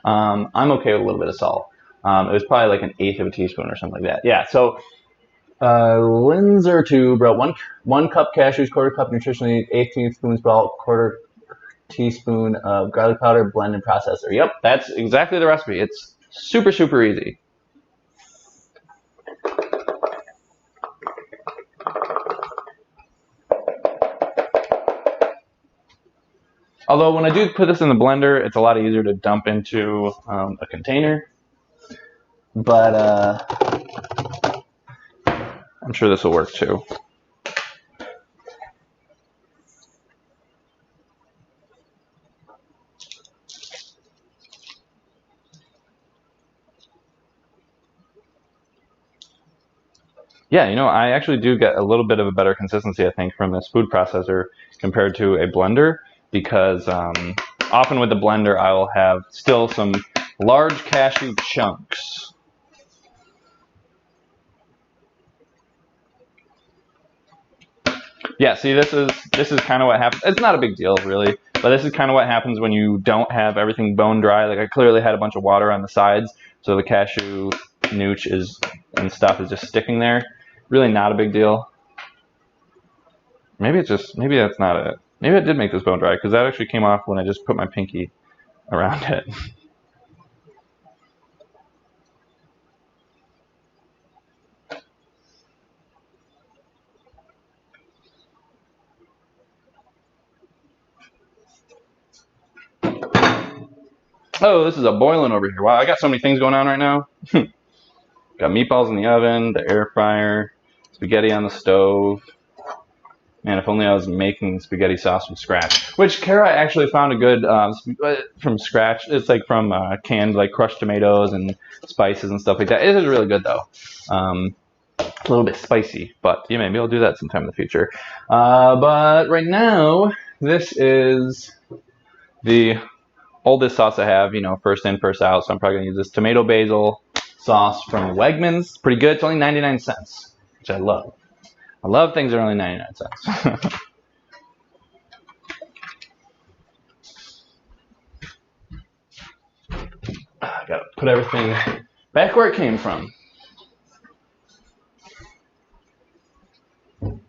I'm okay with a little bit of salt. It was probably like an 1/8 of a teaspoon or something like that. Yeah, so Linzer tube, bro. One cup cashews, 1/4 cup nutritional yeast, 18 teaspoons salt, 1/4 teaspoon of garlic powder, blend and processor. Yep, that's exactly the recipe. It's super, super easy. Although when I do put this in the blender, it's a lot easier to dump into a container. But I'm sure this will work too. Yeah, you know, I actually do get a little bit of a better consistency, I think, from this food processor compared to a blender, because often with the blender I will have still some large cashew chunks. Yeah, see, this is kind of what happens. It's not a big deal, really, but this is kind of what happens when you don't have everything bone dry. Like, I clearly had a bunch of water on the sides, so the cashew nooch and stuff is just sticking there. Really not a big deal. Maybe that's not it. Maybe I did make this bone dry, because that actually came off when I just put my pinky around it. Oh, this is a boiling over here. Wow, I got so many things going on right now. Got meatballs in the oven, the air fryer, spaghetti on the stove. Man, if only I was making spaghetti sauce from scratch. Which Kara actually found a good from scratch. It's like from canned, like crushed tomatoes and spices and stuff like that. It is really good though. A little bit spicy, but yeah, maybe I'll do that sometime in the future. But right now, this is the oldest sauce I have. You know, first in, first out. So I'm probably gonna use this tomato basil sauce from Wegmans. Pretty good. It's only 99 cents, which I love. I love things that are only 99 cents. I gotta put everything back where it came from. And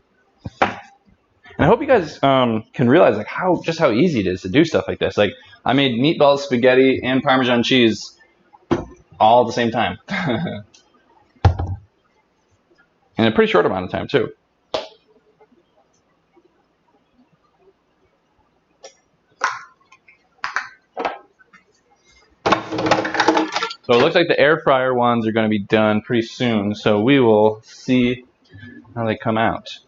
I hope you guys can realize like just how easy it is to do stuff like this. Like, I made meatballs, spaghetti, and Parmesan cheese all at the same time. In a pretty short amount of time too. So it looks like the air fryer ones are going to be done pretty soon. So we will see how they come out.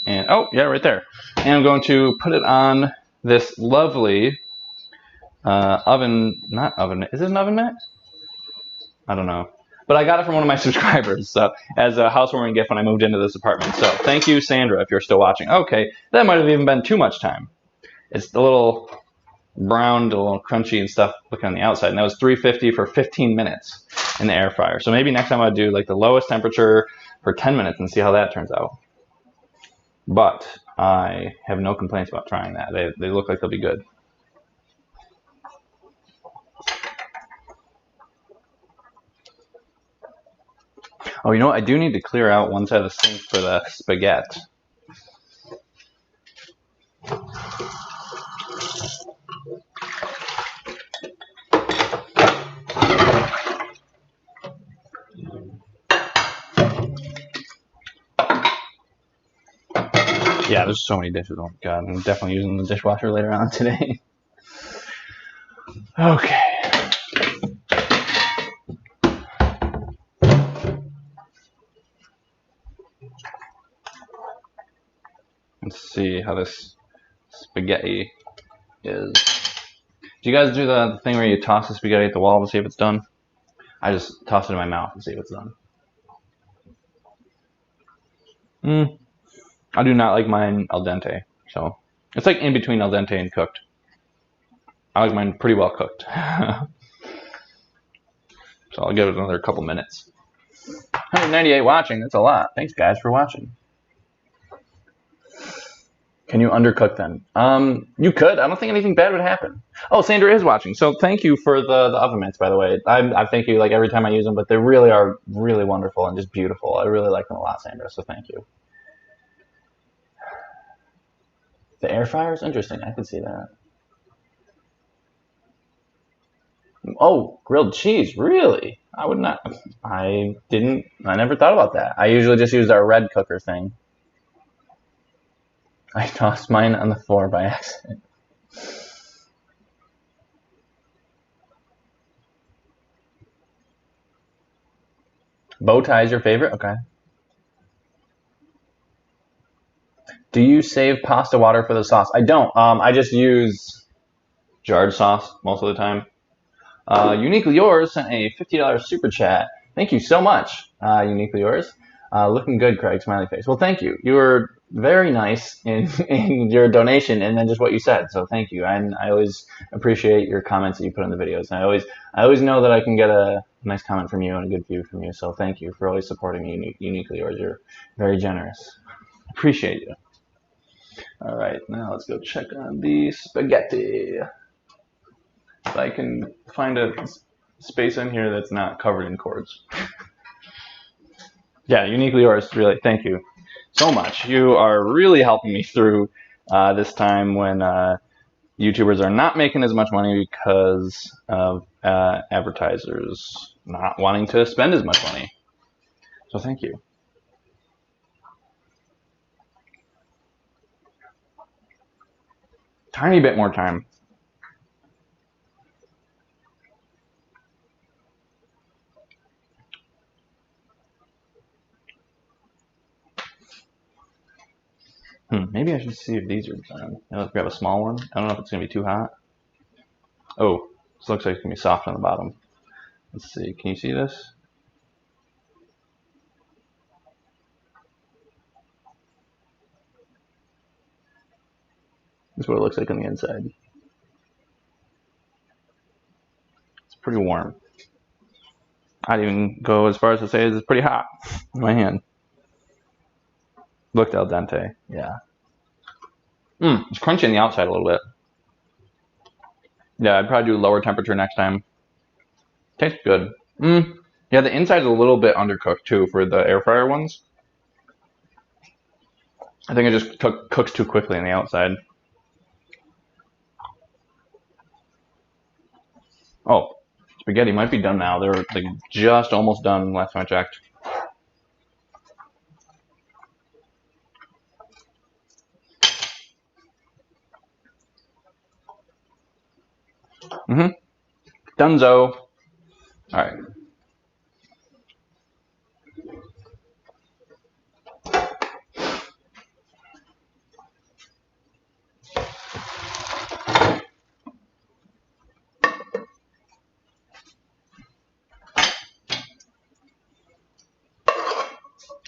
And oh yeah, right there. And I'm going to put it on this lovely oven, not oven, is it an oven mat? I don't know. But I got it from one of my subscribers, so as a housewarming gift when I moved into this apartment. So thank you, Sandra, if you're still watching. Okay, that might have even been too much time. It's a little browned, a little crunchy and stuff looking on the outside. And that was 350 for 15 minutes in the air fryer. So maybe next time I'll do like the lowest temperature for 10 minutes and see how that turns out. But I have no complaints about trying that. They look like they'll be good. Oh, you know what? I do need to clear out one side of the sink for the spaghetti. Yeah, there's so many dishes. Oh my god, I'm definitely using the dishwasher later on today. Okay. Let's see how this spaghetti is. Do you guys do the thing where you toss the spaghetti at the wall to see if it's done? I just toss it in my mouth to see if it's done. I do not like mine al dente, so it's like in between al dente and cooked. I like mine pretty well cooked. So I'll give it another couple minutes. 198 watching, that's a lot. Thanks guys for watching. Can you undercook them? You could. I don't think anything bad would happen. Oh, Sandra is watching, so thank you for the oven mitts, by the way. I thank you like every time I use them, but they really are really wonderful and just beautiful. I really like them a lot, Sandra, so thank you. The air fryer is interesting. I could see that. Oh, grilled cheese, really? I would not. I never thought about that. I usually just use our red cooker thing. I tossed mine on the floor by accident. Bow tie is your favorite? Okay. Do you save pasta water for the sauce? I don't. I just use jarred sauce most of the time. Uniquely Yours sent a $50 super chat. Thank you so much, Uniquely Yours. Looking good, Craig, smiley face. Well, thank you. You were very nice in your donation and then just what you said. So thank you. And I always appreciate your comments that you put in the videos. And I always know that I can get a nice comment from you and a good view from you. So thank you for always supporting me uniquely yours. You're very generous. Appreciate you. All right, now let's go check on the spaghetti. If I can find a space in here that's not covered in cords. Yeah, uniquely yours, really. Thank you so much. You are really helping me through this time when YouTubers are not making as much money because of advertisers not wanting to spend as much money. So thank you. Tiny bit more time. Maybe I should see if these are done. Let's grab a small one. I don't know if it's going to be too hot. Oh, this looks like it's going to be soft on the bottom. Let's see. Can you see this? This is what it looks like on the inside. It's pretty warm. I'd even go as far as to say it's pretty hot in my hand. Looked al dente, yeah. It's crunchy on the outside a little bit. Yeah, I'd probably do lower temperature next time. Tastes good. Yeah, the inside's a little bit undercooked too for the air fryer ones. I think it just cooks too quickly on the outside. Oh, spaghetti might be done now. They're like just almost done last time I checked. Dunzo. All right.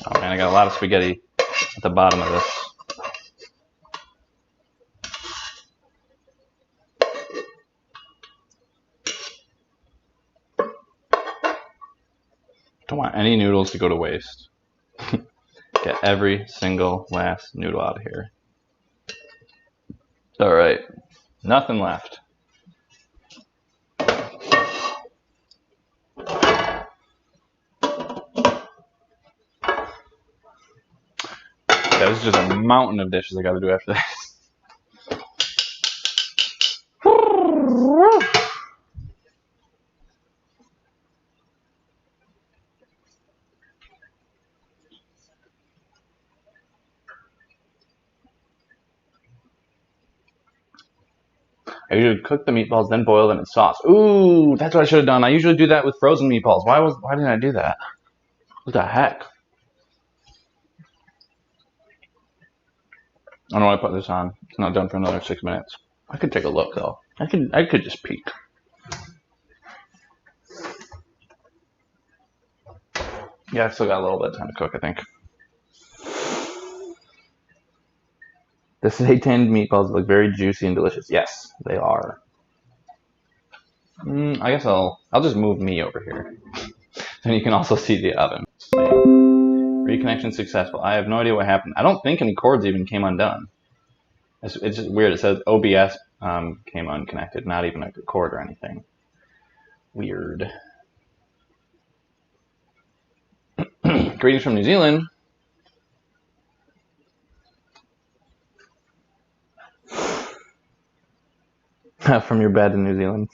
Oh man, I got a lot of spaghetti at the bottom of this. Don't want any noodles to go to waste. Get every single last noodle out of here. All right, nothing left. Yeah, this is just a mountain of dishes I got to do after this. I usually cook the meatballs, then boil them in sauce. Ooh, that's what I should have done. I usually do that with frozen meatballs. Why didn't I do that? What the heck? I don't know why I put this on. It's not done for another 6 minutes. I could take a look though. I could just peek. Yeah, I still got a little bit of time to cook, I think. The seitan meatballs look very juicy and delicious. Yes, they are. I guess I'll just move me over here. Then you can also see the oven. Reconnection successful. I have no idea what happened. I don't think any cords even came undone. It's just weird. It says OBS came unconnected, not even a cord or anything. Weird. Greetings from New Zealand. From your bed in New Zealand.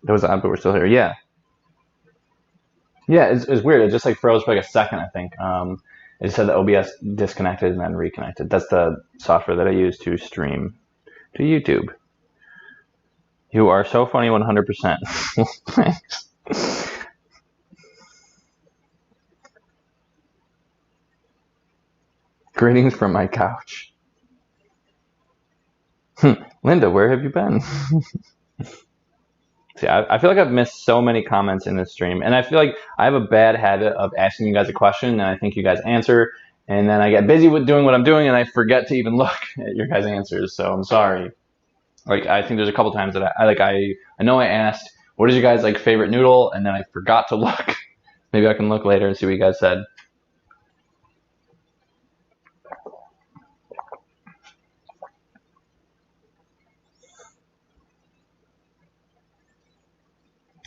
That was odd, but we're still here. Yeah. Yeah, it's weird. It just like froze for like a second, I think. It said the OBS disconnected and then reconnected. That's the software that I use to stream to YouTube. You are so funny 100%. Thanks. Greetings from my couch. Linda, where have you been? See, I feel like I've missed so many comments in this stream, and I feel like I have a bad habit of asking you guys a question, and I think you guys answer, and then I get busy with doing what I'm doing, and I forget to even look at your guys' answers. So I'm sorry. Like, I think there's a couple times that I know I asked, what is your guys' like favorite noodle, and then I forgot to look. Maybe I can look later and see what you guys said.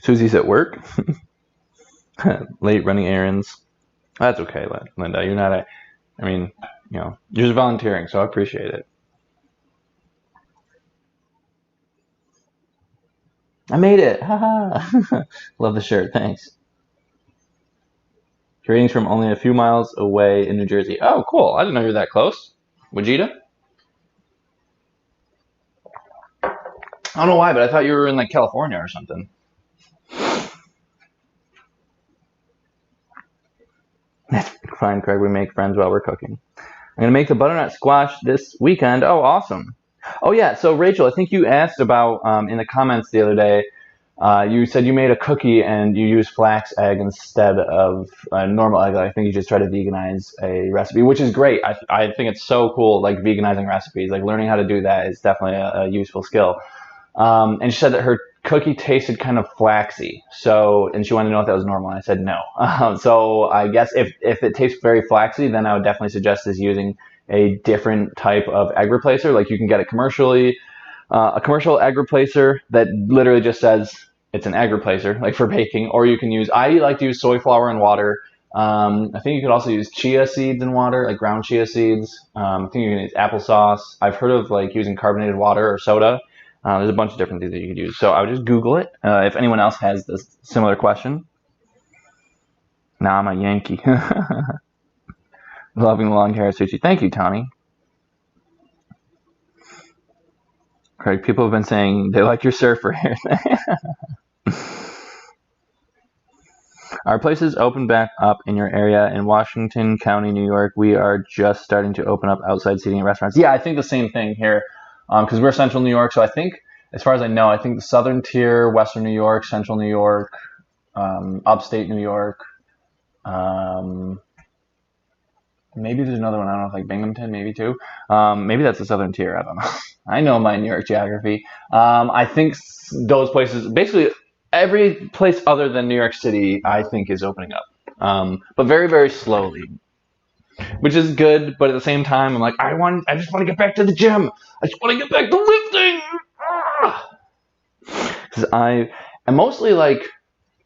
Susie's at work. Late running errands. That's okay, Linda. You're not I mean, you know, you're just volunteering, so I appreciate it. I made it. Haha. Love the shirt. Thanks. Greetings from only a few miles away in New Jersey. Oh, cool. I didn't know you were that close. Wichita? I don't know why, but I thought you were in like California or something. That's fine, Craig. We make friends while we're cooking. I'm going to make the butternut squash this weekend. Oh, awesome. Oh, yeah. So, Rachel, I think you asked about in the comments the other day, you said you made a cookie and you used flax egg instead of normal egg. I think you just tried to veganize a recipe, which is great. I think it's so cool, like veganizing recipes. Like learning how to do that is definitely a useful skill. And she said that her cookie tasted kind of flaxy. So, and she wanted to know if that was normal. And I said no. So I guess if it tastes very flaxy, then I would definitely suggest is using a different type of egg replacer. Like you can get it commercially, a commercial egg replacer that literally just says it's an egg replacer, like for baking. Or you can use, I like to use soy flour and water. I think you could also use chia seeds in water, like ground chia seeds. I think you can use applesauce. I've heard of like using carbonated water or soda. There's a bunch of different things that you could use. So I would just Google it. If anyone else has this similar question. Nah, I'm a Yankee. Loving the long hair, Sushi. Thank you, Tommy. Craig, people have been saying they like your surfer hair. Our places open back up in your area in Washington County, New York. We are just starting to open up outside seating in restaurants. Yeah, I think the same thing here. Because we're central New York, so I think, as far as I know, I think the southern tier, western New York, central New York, upstate New York, maybe there's another one, I don't know, like Binghamton, maybe too. Maybe that's the southern tier, I don't know. I know my New York geography. I think those places, basically every place other than New York City, I think is opening up, but very, very slowly. Which is good, but at the same time, I'm like, I just want to get back to the gym. I just want to get back to lifting. Because I'm mostly like,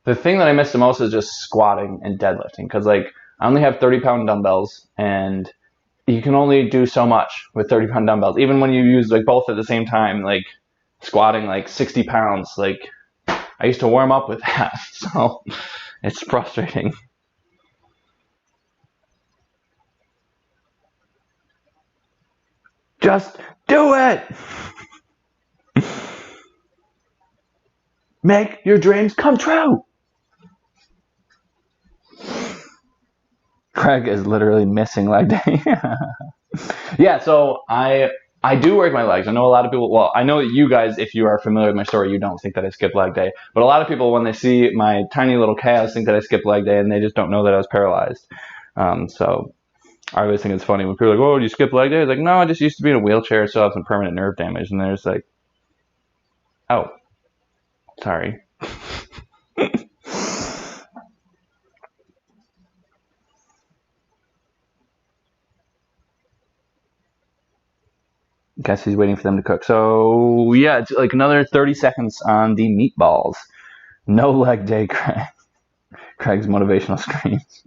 the thing that I miss the most is just squatting and deadlifting. Because like, I only have 30-pound dumbbells, and you can only do so much with 30-pound dumbbells. Even when you use like both at the same time, like squatting like 60 pounds, like I used to warm up with that. So it's frustrating. Just do it! Make your dreams come true! Craig is literally missing leg day. Yeah, so I do work my legs. I know a lot of people, well, I know that you guys, if you are familiar with my story, you don't think that I skip leg day. But a lot of people, when they see my tiny little calves, think that I skip leg day, and they just don't know that I was paralyzed. So I always think it's funny when people are like, "Oh, do you skip leg day?" It's like, no, I just used to be in a wheelchair, so I have some permanent nerve damage. And they're just like, oh, sorry. Guess he's waiting for them to cook. So yeah, it's like another 30 seconds on the meatballs. No leg day, Craig. Craig's motivational screens.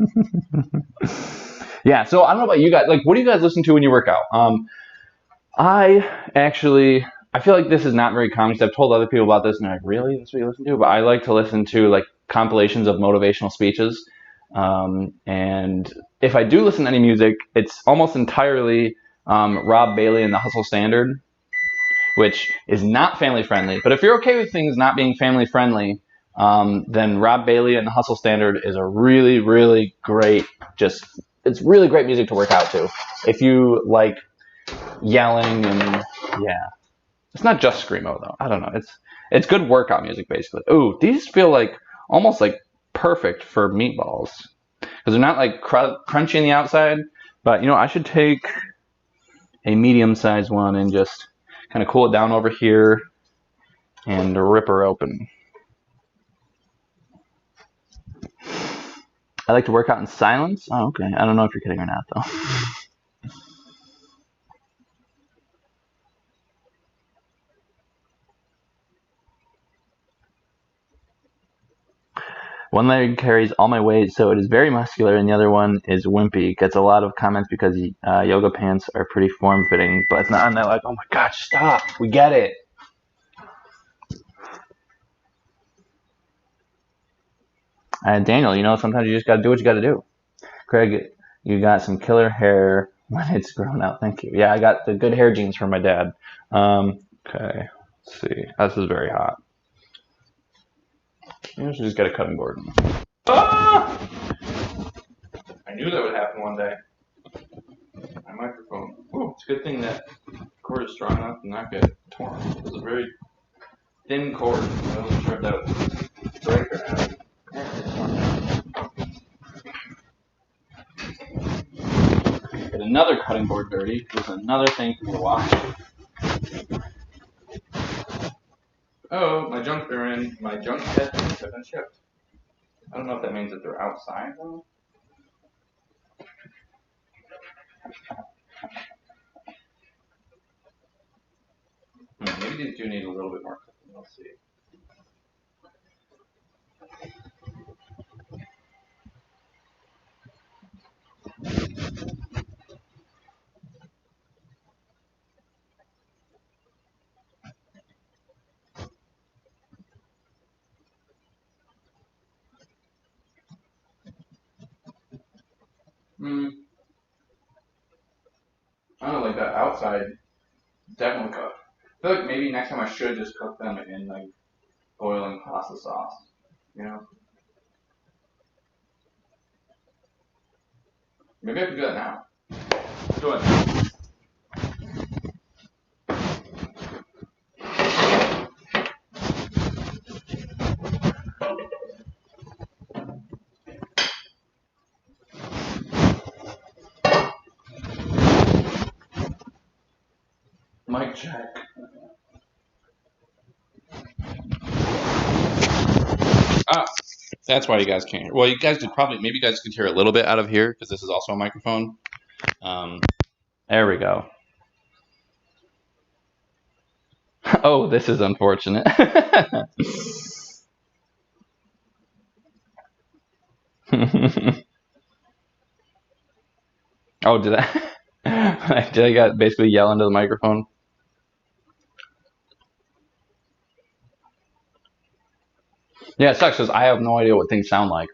Yeah, so I don't know about you guys. Like, what do you guys listen to when you work out? I feel like this is not very common because I've told other people about this and they're like, really? That's what you listen to? But I like to listen to like compilations of motivational speeches. And if I do listen to any music, it's almost entirely Rob Bailey and the Hustle Standard, which is not family friendly. But if you're okay with things not being family friendly, then Rob Bailey and the Hustle Standard is a really, really great, it's really great music to work out to. If you like yelling and, yeah. It's not just screamo though. I don't know. It's good workout music basically. Ooh, these feel like almost like perfect for meatballs because they're not like crunchy on the outside. But you know, I should take a medium-sized one and just kind of cool it down over here and rip her open. I like to work out in silence. Oh, okay. I don't know if you're kidding or not though. One leg carries all my weight, so it is very muscular, and the other one is wimpy. Gets a lot of comments because yoga pants are pretty form-fitting, but it's not on that like, oh my god, stop. We get it. Daniel, you know, sometimes you just got to do what you got to do. Craig, you got some killer hair when it's grown out. Thank you. Yeah, I got the good hair genes from my dad. Okay, let's see. This is very hot. Maybe I should just get a cutting board. Ah! I knew that would happen one day. My microphone. Ooh, it's a good thing that cord is strong enough to not get torn. It's a very thin cord. I wasn't sure if that would break or not. Get another cutting board dirty. There's another thing for me to wash. Oh, my junk are in. My junk has been shipped. I don't know if that means that they're outside though. Maybe these do need a little bit more cooking. Let's see. I don't know, like that outside definitely cooked. I feel like maybe next time I should just cook them in like boiling pasta sauce. You know? Maybe I can do that now. Let's do it. Mic check. Ah, that's why you guys can't hear. Well, you guys could probably, maybe you guys could hear a little bit out of here because this is also a microphone. There we go. Oh, this is unfortunate. Oh, did I? Did I basically yell into the microphone? Yeah, it sucks because I have no idea what things sound like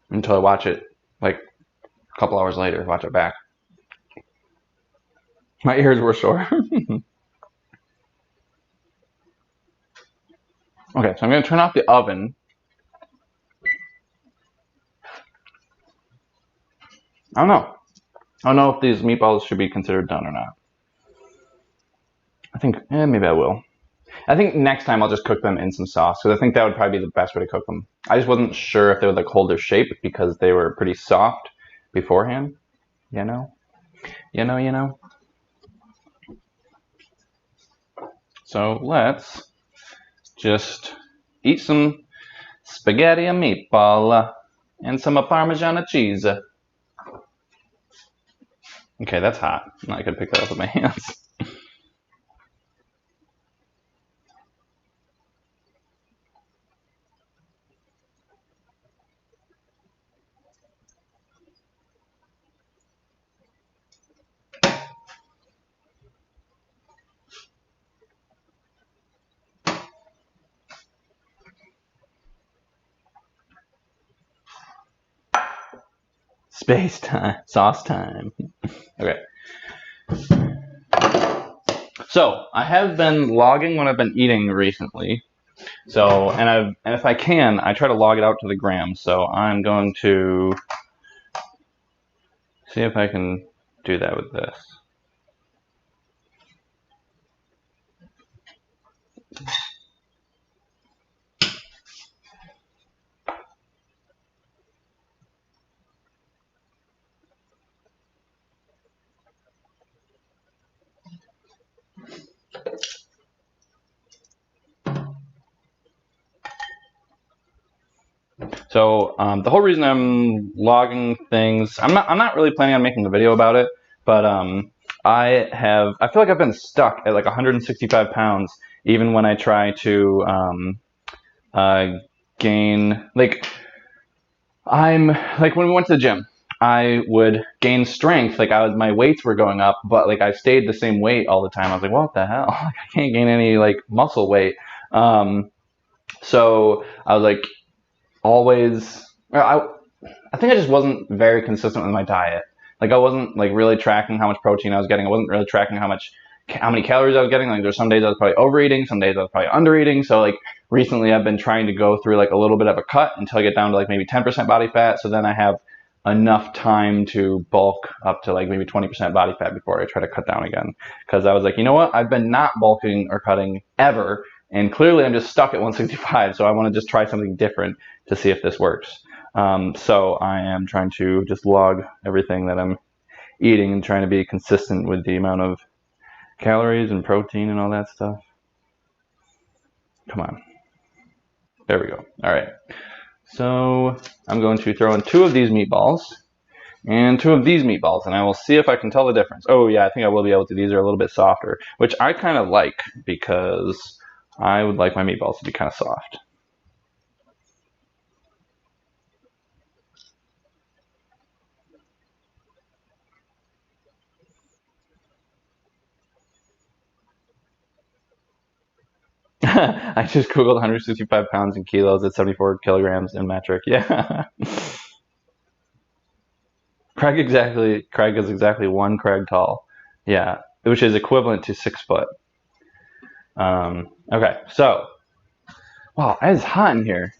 until I watch it like a couple hours later. Watch it back. My ears were sore. Okay, so I'm going to turn off the oven. I don't know. I don't know if these meatballs should be considered done or not. I think, maybe I will. I think next time I'll just cook them in some sauce because I think that would probably be the best way to cook them. I just wasn't sure if they would like hold their shape because they were pretty soft beforehand. You know? You know? So let's just eat some spaghetti and meatball and some Parmesan cheese. Okay, that's hot. I could pick that up with my hands. Space time, sauce time. Okay. So I have been logging what I've been eating recently. So and if I can, I try to log it out to the grams. So I'm going to see if I can do that with this. So the whole reason I'm logging things, I'm not really planning on making a video about it, but I feel like I've been stuck at like 165 pounds even when I try to gain, like, when we went to the gym, I would gain strength, like my weights were going up, but like I stayed the same weight all the time. I was like, what the hell? I can't gain any like muscle weight. So I was like, always, I think I just wasn't very consistent with my diet. Like I wasn't like really tracking how much protein I was getting. I wasn't really tracking how many calories I was getting. Like there's some days I was probably overeating, some days I was probably undereating. So like recently I've been trying to go through like a little bit of a cut until I get down to like maybe 10% body fat. So then I have enough time to bulk up to like maybe 20% body fat before I try to cut down again. Because I was like, you know what? I've been not bulking or cutting ever. And clearly I'm just stuck at 165. So I want to just try something different to see if this works. So I am trying to just log everything that I'm eating and trying to be consistent with the amount of calories and protein and all that stuff. Come on. There we go. All right. So I'm going to throw in 2 of these meatballs and 2 of these meatballs, and I will see if I can tell the difference. Oh yeah, I think I will be able to. These are a little bit softer, which I kind of like because I would like my meatballs to be kind of soft. I just googled 165 pounds in kilos at 74 kilograms in metric. Yeah. Craig is exactly 1 Craig tall. Yeah, which is equivalent to 6 foot. Okay, so, wow, it's hot in here.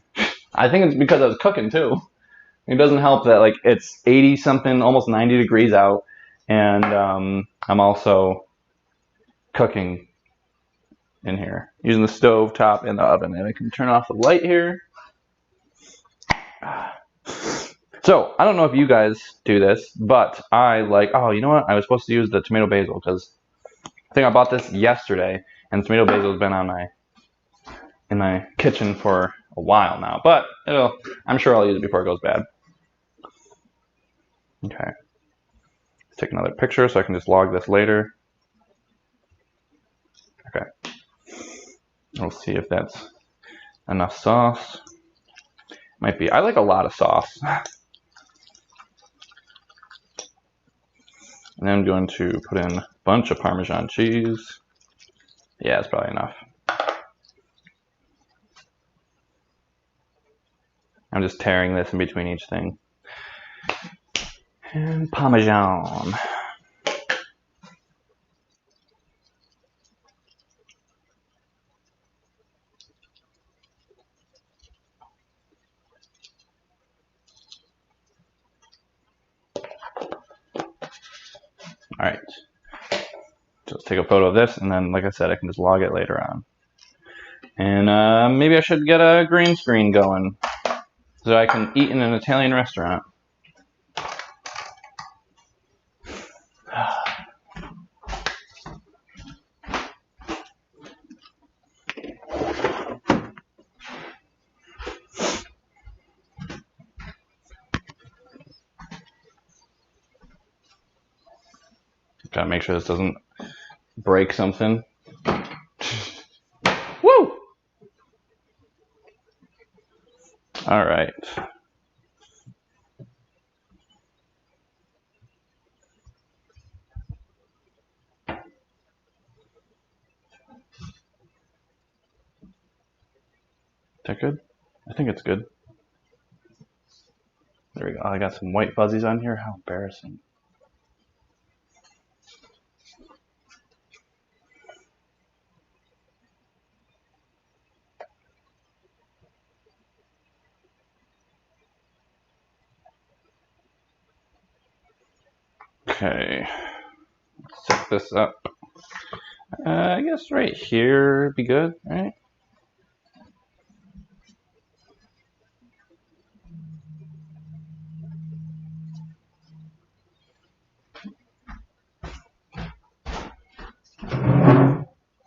I think it's because I was cooking too. It doesn't help that like it's 80 something, almost 90 degrees out, and I'm also cooking in here using the stove top and the oven. And I can turn off the light here. So I don't know if you guys do this, but I like, oh, you know what? I was supposed to use the tomato basil because I think I bought this yesterday, and the tomato basil has been on in my kitchen for a while now. But I'm sure I'll use it before it goes bad. Okay. Let's take another picture so I can just log this later. Okay. We'll see if that's enough sauce. Might be. I like a lot of sauce. And then I'm going to put in a bunch of Parmesan cheese. Yeah, it's probably enough. I'm just tearing this in between each thing. And Parmesan. All right. Just take a photo of this, and then, like I said, I can just log it later on. And maybe I should get a green screen going so I can eat in an Italian restaurant. Gotta make sure this doesn't break something. Woo! All right. Is that good? I think it's good. There we go. Oh, I got some white fuzzies on here. How embarrassing. Okay. Let's set this up. I guess right here would be good, right?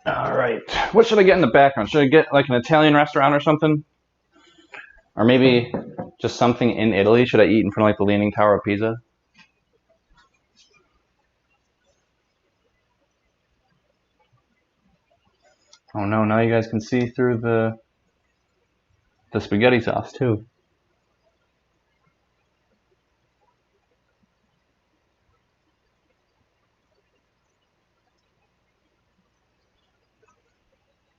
All right. What should I get in the background? Should I get like an Italian restaurant or something? Or maybe just something in Italy? Should I eat in front of like the Leaning Tower of Pisa? Oh no, now you guys can see through the spaghetti sauce too.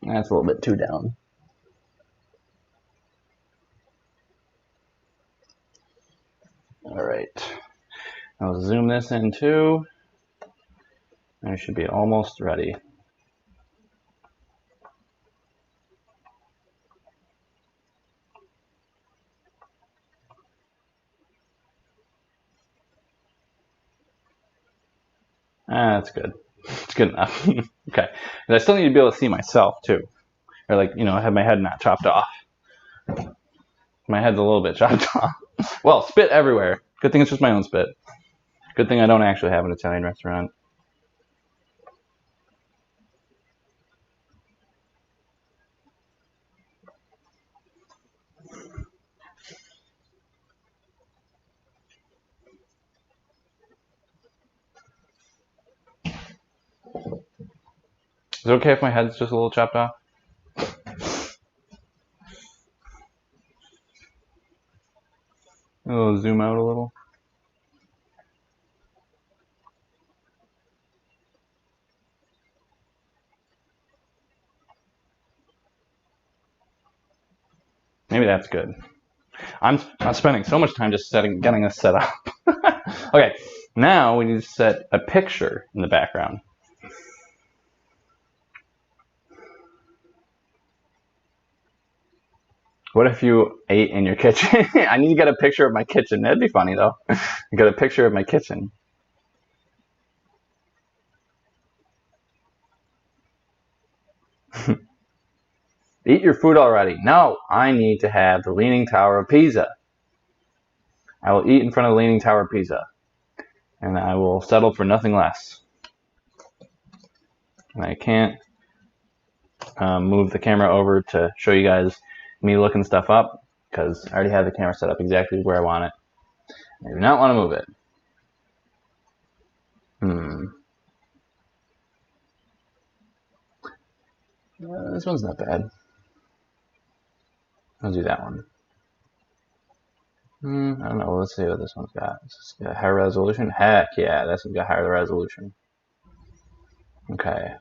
That's a little bit too down. All right. I'll zoom this in too. And it should be almost ready. That's good. It's good enough. Okay. And I still need to be able to see myself too. Or like, you know, I have my head not chopped off. My head's a little bit chopped off. Well, spit everywhere. Good thing it's just my own spit. Good thing I don't actually have an Italian restaurant. Is it okay if my head's just a little chopped off? I'll zoom out a little. Maybe that's good. I'm spending so much time just getting this set up. Okay, now we need to set a picture in the background. What if you ate in your kitchen? I need to get a picture of my kitchen. That'd be funny though. Get a picture of my kitchen. Eat your food already. No, I need to have the Leaning Tower of Pisa. I will eat in front of the Leaning Tower of Pisa. And I will settle for nothing less. And I can't move the camera over to show you guys me looking stuff up because I already have the camera set up exactly where I want it. I do not want to move it. This one's not bad. I'll do that one. I don't know. Let's see what this one's got. It's got higher resolution. Heck yeah, this one's got higher resolution. Okay.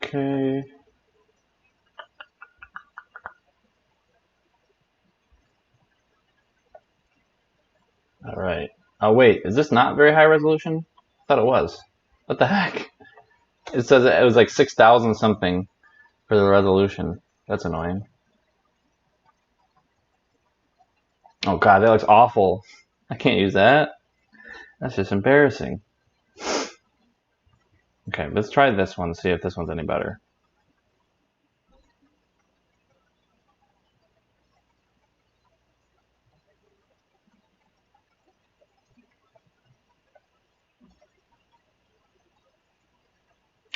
Okay. All right. Oh wait, is this not very high resolution? I thought it was. What the heck? It says it was like 6,000 something for the resolution. That's annoying. Oh god, that looks awful. I can't use that. That's just embarrassing. Okay, let's try this one, see if this one's any better.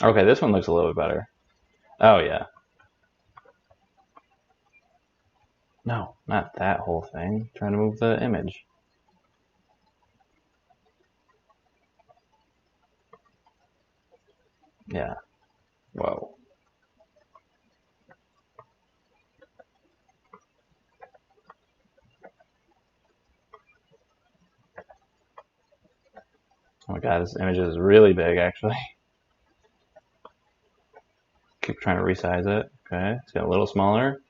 Okay, this one looks a little bit better. Oh yeah. No, not that whole thing. I'm trying to move the image. Yeah. Whoa. Oh my god, this image is really big actually. Keep trying to resize it. Okay, it's got a little smaller.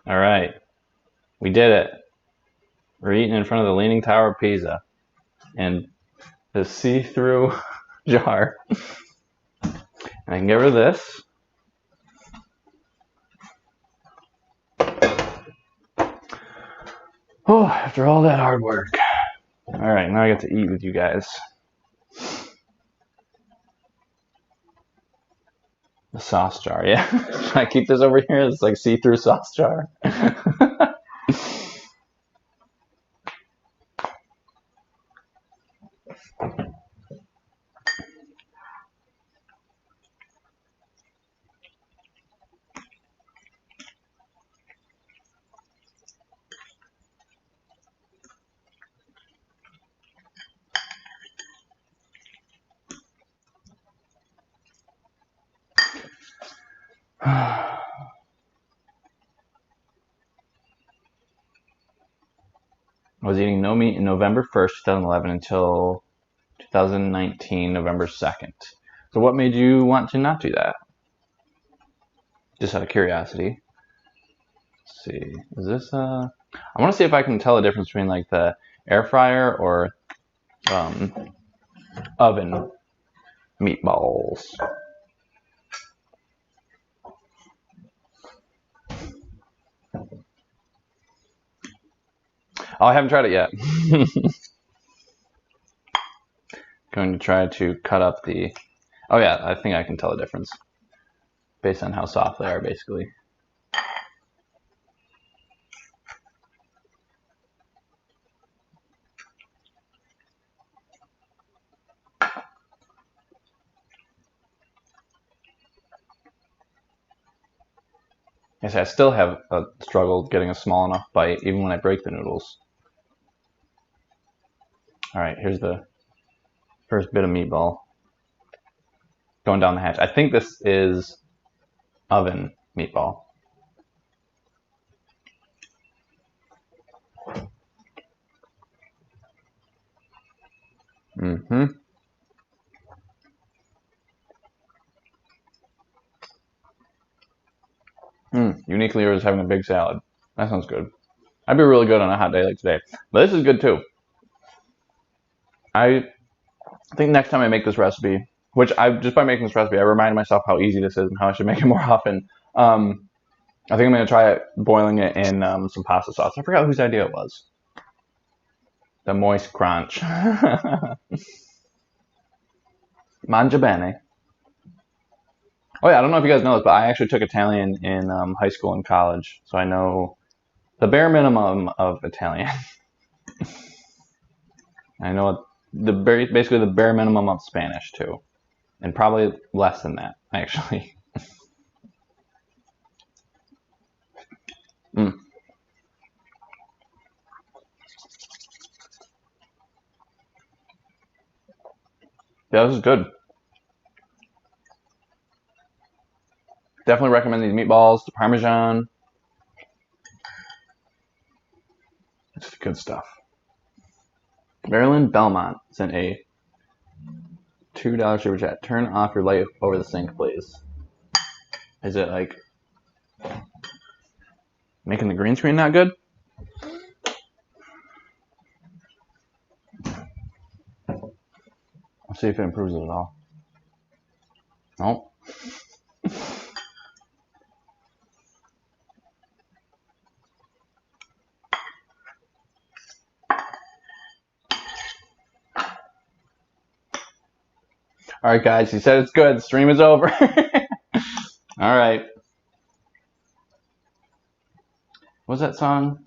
All right. We did it. We're eating in front of the Leaning Tower of Pisa in this see-through jar. And I can get rid of this. Oh, after all that hard work. Alright, now I get to eat with you guys. The sauce jar, yeah. I keep this over here. It's like see-through sauce jar. I was eating no meat in November 1st, 2011 until 2019, November 2nd. So what made you want to not do that? Just out of curiosity. Let's see. Is this I want to see if I can tell the difference between like the air fryer or oven meatballs. Oh, I haven't tried it yet. Going to try to cut up the... Oh yeah, I think I can tell the difference based on how soft they are, basically. Yes, I still have a struggle getting a small enough bite, even when I break the noodles. Alright, here's the first bit of meatball. Going down the hatch. I think this is oven meatball. Mm-hmm. Uniquely yours having a big salad. That sounds good. I'd be really good on a hot day like today. But this is good too. I think next time I make this recipe, which just by making this recipe, I reminded myself how easy this is and how I should make it more often. I think I'm going to try it boiling it in some pasta sauce. I forgot whose idea it was. The moist crunch. Mangia bene. Oh yeah, I don't know if you guys know this, but I actually took Italian in high school and college, so I know the bare minimum of Italian. I know basically the bare minimum of Spanish too, and probably less than that actually. Yeah, this is good. Definitely recommend these meatballs, the Parmesan. It's good stuff. Marilyn Belmont sent a $2 super chat. Turn off your light over the sink, please. Is it like making the green screen not good? I'll see if it improves it at all. Nope. Alright guys, he said it's good. The stream is over. Alright. What's that song?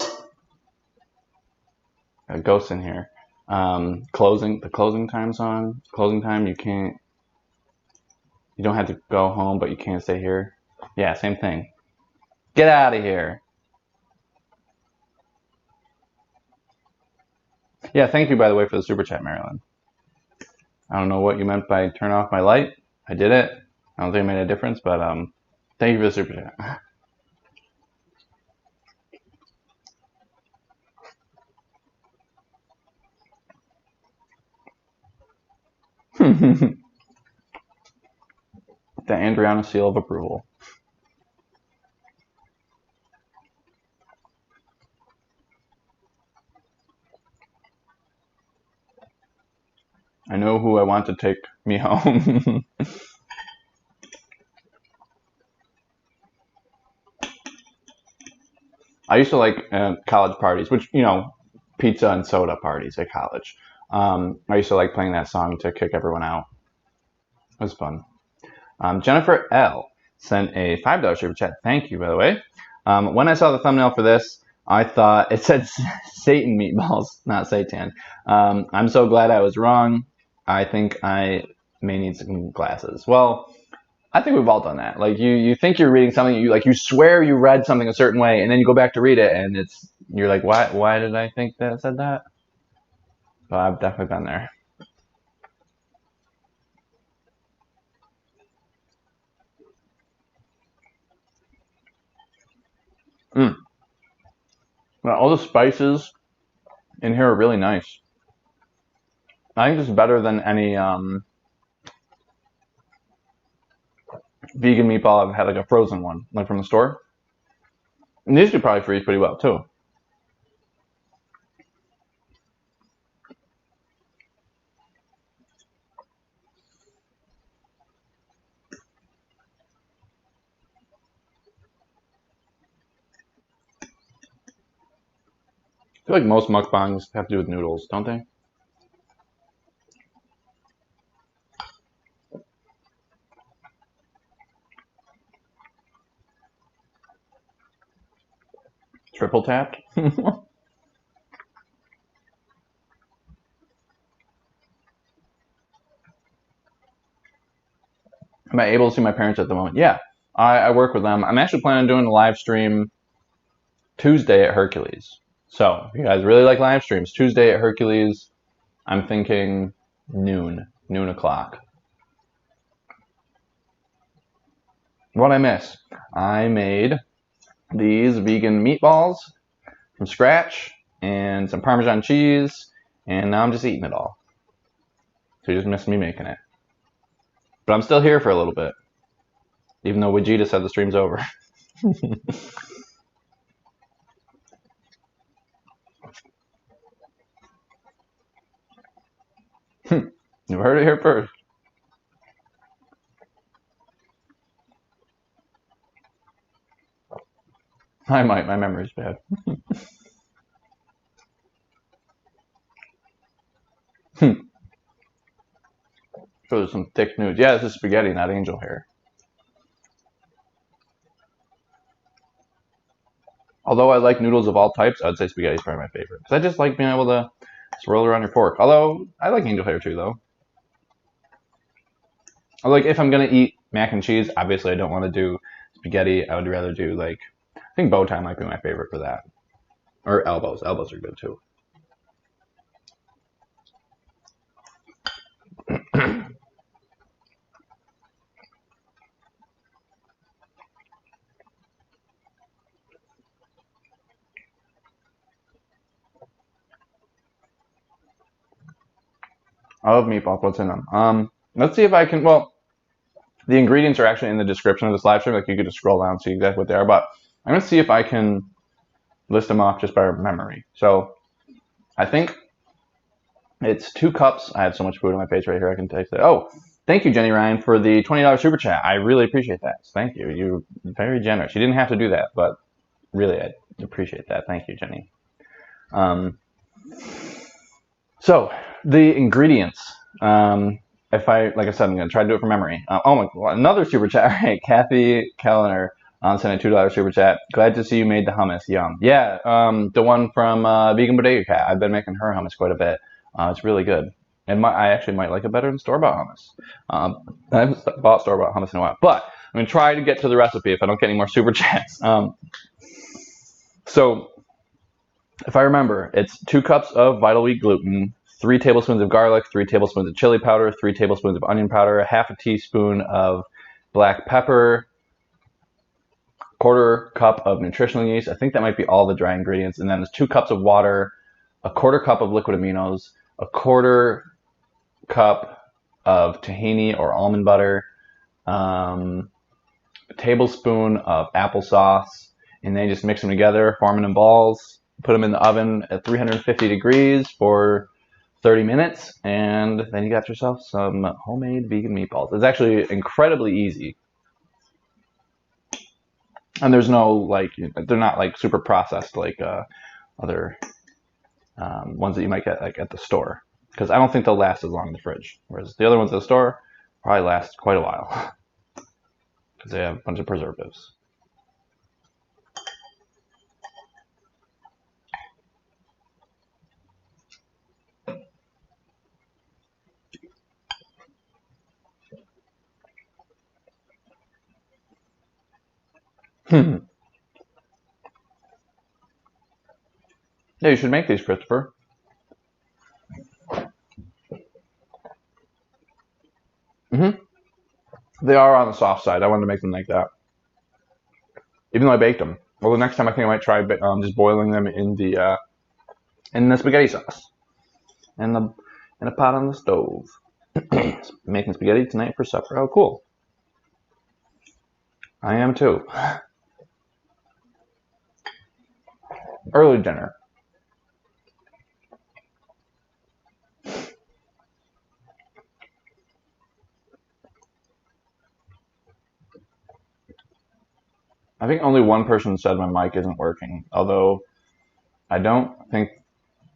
Got ghosts in here. The closing time song. Closing time, you don't have to go home, but you can't stay here. Yeah, same thing. Get out of here. Yeah, thank you, by the way, for the super chat, Marilyn. I don't know what you meant by turn off my light. I did it. I don't think it made a difference, but thank you for the super chat. The Andriana seal of approval. I know who I want to take me home. I used to like college parties, which, you know, pizza and soda parties at college. I used to like playing that song to kick everyone out. It was fun. Jennifer L. sent a $5 super chat. Thank you, by the way. When I saw the thumbnail for this, I thought it said seitan meatballs, not seitan. I'm so glad I was wrong. I think I may need some glasses. Well, I think we've all done that. Like you think you're reading something, you swear you read something a certain way, and then you go back to read it, and you're like, why did I think that it said that? But I've definitely been there. Well, all the spices in here are really nice. I think this is better than any vegan meatball I've had, like a frozen one, like from the store. And these could probably freeze pretty well too. I feel like most mukbangs have to do with noodles, don't they? Triple tapped. Am I able to see my parents at the moment? Yeah, I work with them. I'm actually planning on doing a live stream Tuesday at Hercules. So if you guys really like live streams, Tuesday at Hercules, I'm thinking noon o'clock. What'd I miss? I made these vegan meatballs from scratch and some Parmesan cheese, and now I'm just eating it all. So you just missed me making it. But I'm still here for a little bit, even though Vegeta said the stream's over. You heard it here first. I might. My memory's bad. So there's some thick news. Yeah, this is spaghetti, not angel hair. Although I like noodles of all types, I'd say spaghetti is probably my favorite. Because I just like being able to swirl around your fork. Although, I like angel hair too, though. Like, if I'm going to eat mac and cheese, obviously I don't want to do spaghetti. I would rather do, like, I think bow tie might be my favorite for that. Or elbows. Elbows are good, too. I love meatballs. What's in them? Let's see if I can. Well, the ingredients are actually in the description of this live stream. Like, you could just scroll down and see exactly what they are. But I'm gonna see if I can list them off just by memory. So I think it's 2 cups. I have so much food on my face right here. I can taste it. Oh, thank you, Jenny Ryan, for the $20 super chat. I really appreciate that. Thank you. You're very generous. You didn't have to do that, but really, I appreciate that. Thank you, Jenny. So the ingredients. If like I said, I'm going to try to do it from memory. Oh my God, another super chat. All right, Kathy Kellner sent a $2 super chat. Glad to see you made the hummus. Yum. Yeah, the one from Vegan Bodega Cat. I've been making her hummus quite a bit. It's really good. And I actually might like it better than store-bought hummus. I haven't bought store-bought hummus in a while. But I'm going to try to get to the recipe if I don't get any more super chats. So if I remember, it's 2 cups of Vital Wheat gluten, 3 tablespoons of garlic, 3 tablespoons of chili powder, 3 tablespoons of onion powder, half a teaspoon of black pepper, 1/4 cup of nutritional yeast. I think that might be all the dry ingredients. And then there's 2 cups of water, a 1/4 cup of liquid aminos, a 1/4 cup of tahini or almond butter, a tablespoon of applesauce, and then just mix them together, form them in balls, put them in the oven at 350 degrees for 30 minutes, and then you got yourself some homemade vegan meatballs. It's actually incredibly easy. And there's no, like, they're not like super processed like other ones that you might get like at the store. Because I don't think they'll last as long in the fridge. Whereas the other ones at the store probably last quite a while. Because they have a bunch of preservatives. Yeah, you should make these, Christopher. They are on the soft side. I wanted to make them like that. Even though I baked them. Well, the next time I think I might try just boiling them in the spaghetti sauce. In a pot on the stove. Making spaghetti tonight for supper. Oh, cool. I am too. Early dinner. I think only one person said my mic isn't working, although I don't think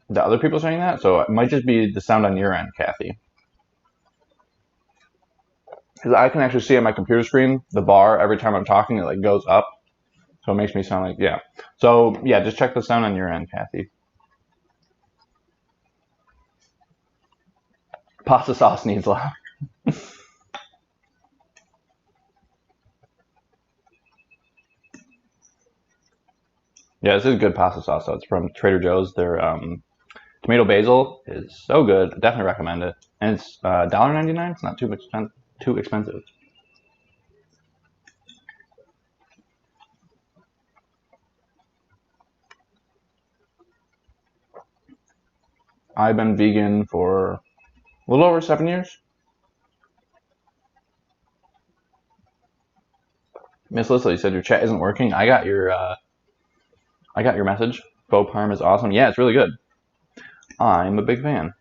the other people are saying that, so it might just be the sound on your end, Kathy. Because I can actually see on my computer screen, the bar, every time I'm talking, it like goes up. So it makes me sound like, yeah. So, yeah, just check the sound on your end, Kathy. Pasta sauce needs love. Yeah, this is good pasta sauce. So it's from Trader Joe's. Their tomato basil is so good. I definitely recommend it. And it's $1.99. It's not too expensive. I've been vegan for a little over 7 years. Miss Lissa, you said your chat isn't working. I got your message. Faux parm is awesome. Yeah, it's really good. I'm a big fan.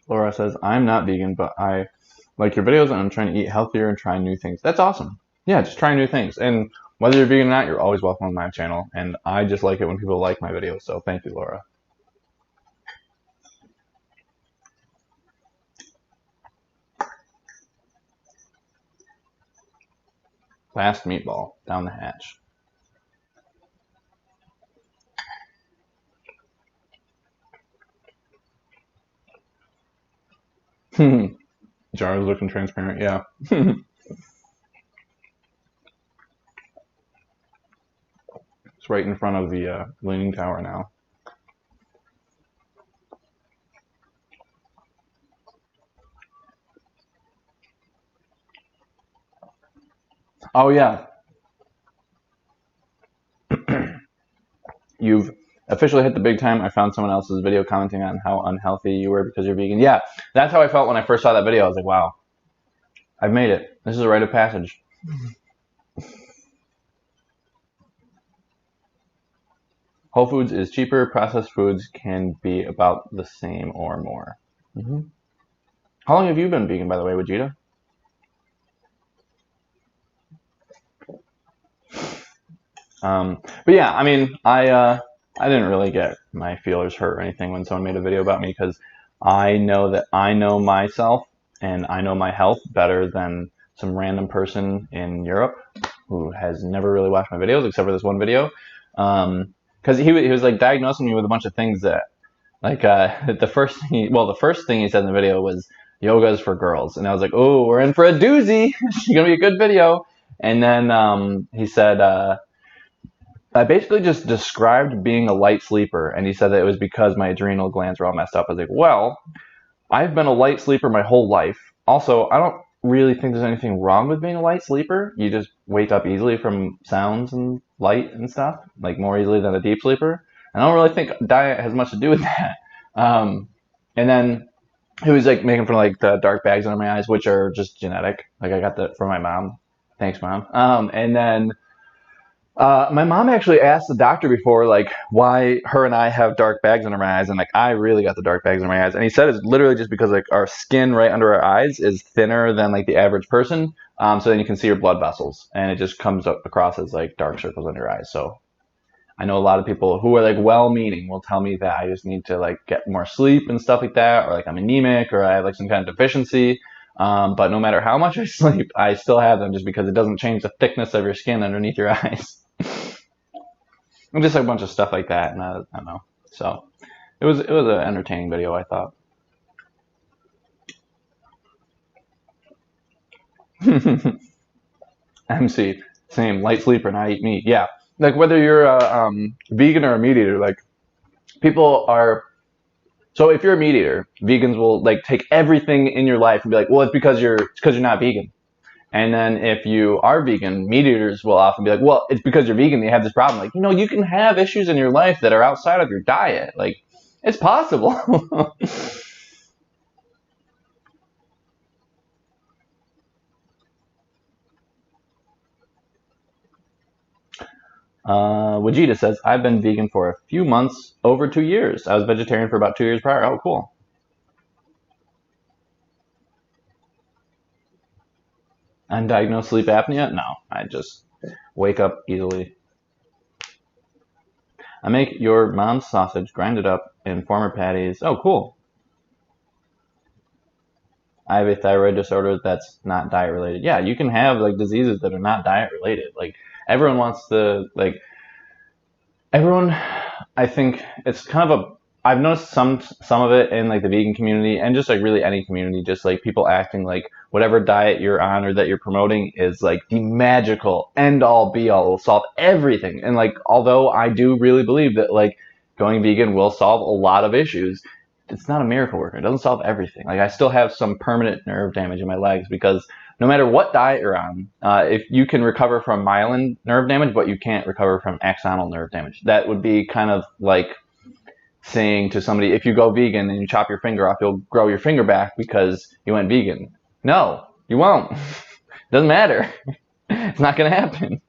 Laura says, I'm not vegan, but I like your videos and I'm trying to eat healthier and try new things. That's awesome. Yeah, just try new things. And whether you're vegan or not, you're always welcome on my channel. And I just like it when people like my videos. So thank you, Laura. Last meatball down the hatch. Jar is looking transparent, yeah. It's right in front of the Leaning Tower now. Oh, yeah. You've officially hit the big time. I found someone else's video commenting on how unhealthy you were because you're vegan. Yeah, that's how I felt when I first saw that video. I was like, wow, I've made it. This is a rite of passage. Whole Foods is cheaper. Processed foods can be about the same or more. How long have you been vegan, by the way, Vegeta? But yeah, I mean, I didn't really get my feelers hurt or anything when someone made a video about me because I know that I know myself and I know my health better than some random person in Europe who has never really watched my videos except for this one video. Because he was like diagnosing me with a bunch of things that, like, the first thing he said in the video was yoga's for girls, and I was like, oh, we're in for a doozy. It's gonna be a good video. And then he said, I basically just described being a light sleeper, and he said that it was because my adrenal glands were all messed up. I was like, well, I've been a light sleeper my whole life, Also, I don't really think there's anything wrong with being a light sleeper. You just wake up easily from sounds and light and stuff, like more easily than a deep sleeper. I don't really think diet has much to do with that. And then he was like making fun of like the dark bags under my eyes, which are just genetic. Like I got that from my mom. Thanks, mom. And then my mom actually asked the doctor before, like, why her and I have dark bags under my eyes, and like I really got the dark bags under my eyes, and he said it's literally just because like our skin right under our eyes is thinner than like the average person, so then you can see your blood vessels, and it just comes up across as like dark circles under your eyes. So I know a lot of people who are like well-meaning will tell me that I just need to like get more sleep and stuff like that, or like I'm anemic, or I have like some kind of deficiency. But no matter how much I sleep, I still have them just because it doesn't change the thickness of your skin underneath your eyes. And just like a bunch of stuff like that, and I don't know. So it was an entertaining video, I thought. MC, same, light sleeper and I eat meat. Yeah, like whether you're a vegan or a meat eater, like people are. So if you're a meat eater, vegans will like take everything in your life and be like, well, it's because you're not vegan. And then if you are vegan, meat eaters will often be like, well, it's because you're vegan that you have this problem. Like, you can have issues in your life that are outside of your diet. Like, it's possible. Vegeta says, I've been vegan for a few months, over 2 years. I was vegetarian for about 2 years prior. Oh, cool. Undiagnosed sleep apnea? No, I just wake up easily. I make your mom's sausage, grind it up in former patties. Oh, cool. I have a thyroid disorder that's not diet related. Yeah, you can have like diseases that are not diet related. Like everyone wants to everyone. I think it's kind of a. I've noticed some of it in like the vegan community and just like really any community, just like people acting like whatever diet you're on or that you're promoting is like the magical end all be all, will solve everything. And like although I do really believe that like going vegan will solve a lot of issues, it's not a miracle worker. It doesn't solve everything. Like I still have some permanent nerve damage in my legs because no matter what diet you're on, if you can recover from myelin nerve damage, but you can't recover from axonal nerve damage, that would be kind of like saying to somebody, if you go vegan and you chop your finger off, you'll grow your finger back because you went vegan. No, you won't. Doesn't matter. It's not going to happen.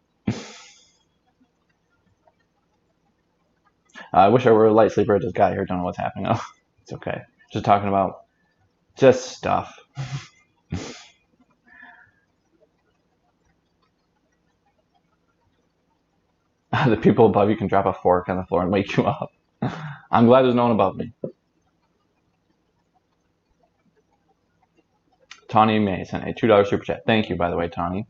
I wish I were a light sleeper. I just got here. Don't know what's happening. Oh, it's okay. Just talking about just stuff. The people above you can drop a fork on the floor and wake you up. I'm glad there's no one above me. Tawny May sent a $2 super chat. Thank you, by the way, Tawny.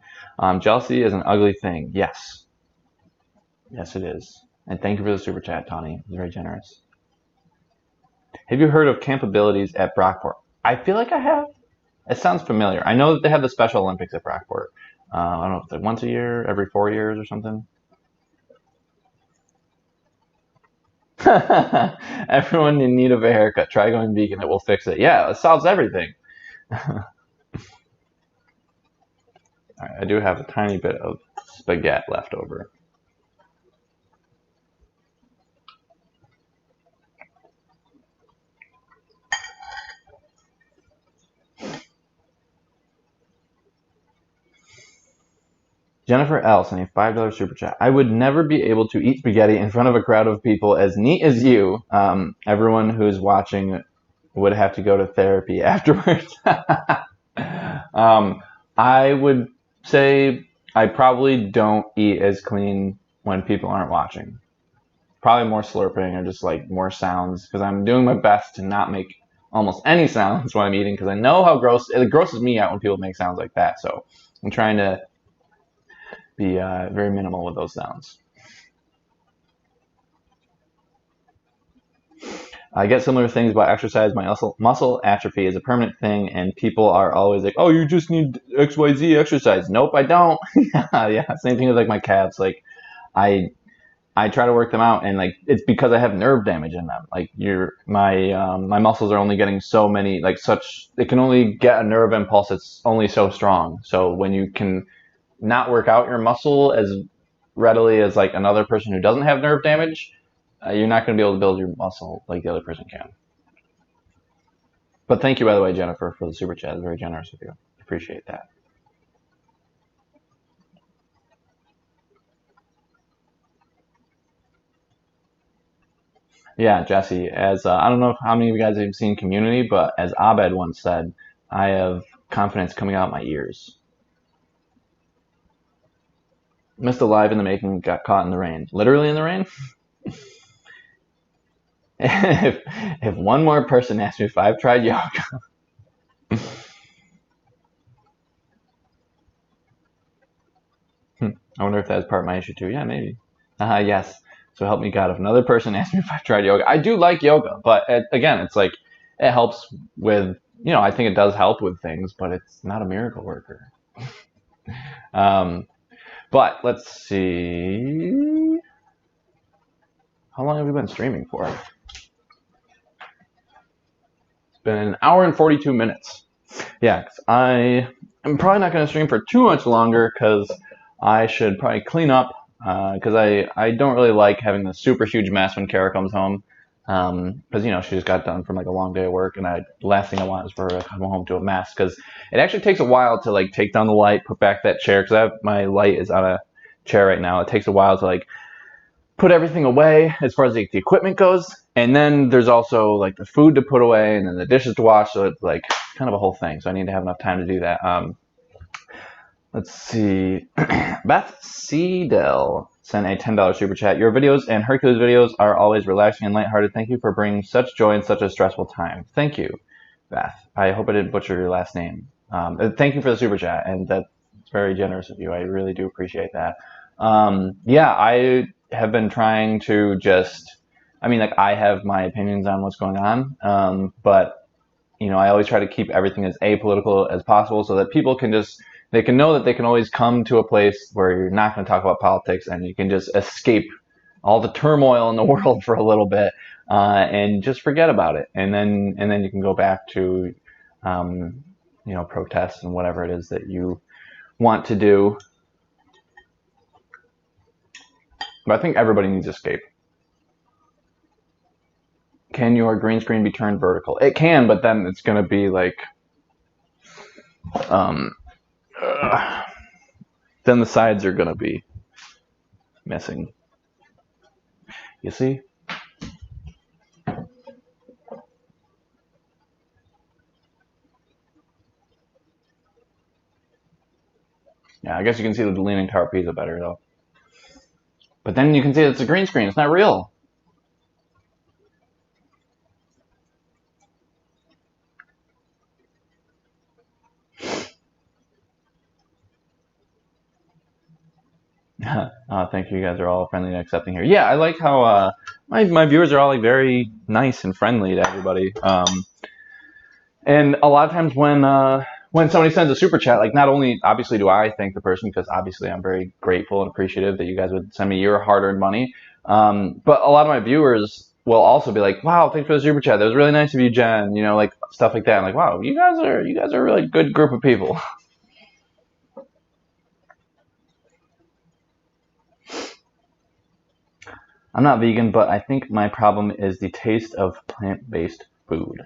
Jealousy is an ugly thing. Yes. Yes, it is. And thank you for the super chat, Tawny. It was very generous. Have you heard of Camp Abilities at Brockport? I feel like I have. It sounds familiar. I know that they have the Special Olympics at Brockport. I don't know if it's like once a year, every 4 years or something. Everyone in need of a haircut. Try going vegan. It will fix it. Yeah, it solves everything. All right, I do have a tiny bit of spaghetti left over. Jennifer L. sent a $5 super chat. I would never be able to eat spaghetti in front of a crowd of people as neat as you. Everyone who's watching would have to go to therapy afterwards. I would say I probably don't eat as clean when people aren't watching. Probably more slurping or just like more sounds because I'm doing my best to not make almost any sounds when I'm eating because I know how gross it grosses me out when people make sounds like that. So I'm trying to be very minimal with those sounds. I get similar things about exercise. My muscle atrophy is a permanent thing, and people are always like, "Oh, you just need XYZ exercise." Nope, I don't. Yeah, same thing with like my calves. Like, I I try to work them out, and like it's because I have nerve damage in them. Like my muscles are only getting so many, like such, it can only get a nerve impulse that's only so strong. So when you can not work out your muscle as readily as like another person who doesn't have nerve damage, you're not going to be able to build your muscle like the other person can. But thank you, by the way, Jennifer, for the super chat. It's very generous of you. Appreciate that. Yeah, Jesse, as I don't know how many of you guys have seen Community, but as Abed once said, I have confidence coming out my ears. Missed a live in the making, got caught in the rain. Literally in the rain? if one more person asked me if I've tried yoga. I wonder if that's part of my issue too. Yeah, maybe. Yes. So help me God, if another person asked me if I've tried yoga. I do like yoga, but again, it's like, it helps with, I think it does help with things, but it's not a miracle worker. But let's see. How long have we been streaming for? It's been an hour and 42 minutes. Yeah, I'm probably not going to stream for too much longer because I should probably clean up. Because I don't really like having the super huge mess when Kara comes home. Because, she just got done from like a long day of work, and the last thing I want is for her to come home to a mess. Because it actually takes a while to like take down the light, put back that chair. Because my light is on a chair right now. It takes a while to like put everything away as far as like, the equipment goes. And then there's also like the food to put away, and then the dishes to wash. So it's like kind of a whole thing. So I need to have enough time to do that. Let's see. Beth Seedell sent a $10 super chat. Your videos and Hercules videos are always relaxing and lighthearted. Thank you for bringing such joy in such a stressful time. Thank you, Beth. I hope I didn't butcher your last name. Thank you for the super chat, and that's very generous of you. I really do appreciate that. Yeah, I have been trying to I have my opinions on what's going on, but, I always try to keep everything as apolitical as possible so that people can they can know that they can always come to a place where you're not going to talk about politics, and you can just escape all the turmoil in the world for a little bit, and just forget about it. And then you can go back to, protests and whatever it is that you want to do. But I think everybody needs escape. Can your green screen be turned vertical? It can, but then it's going to be like, then the sides are going to be missing. You see? Yeah, I guess you can see the leaning tower pizza better, though. But then you can see it's a green screen. It's not real. Thank you. You guys are all friendly and accepting here. Yeah, I like how my viewers are all like very nice and friendly to everybody. And a lot of times when somebody sends a super chat, like not only obviously do I thank the person, because obviously I'm very grateful and appreciative that you guys would send me your hard-earned money, but a lot of my viewers will also be like, "Wow, thanks for the super chat. That was really nice of you, Jen." Like stuff like that. I'm like, "Wow, you guys are a really good group of people." I'm not vegan, but I think my problem is the taste of plant-based food.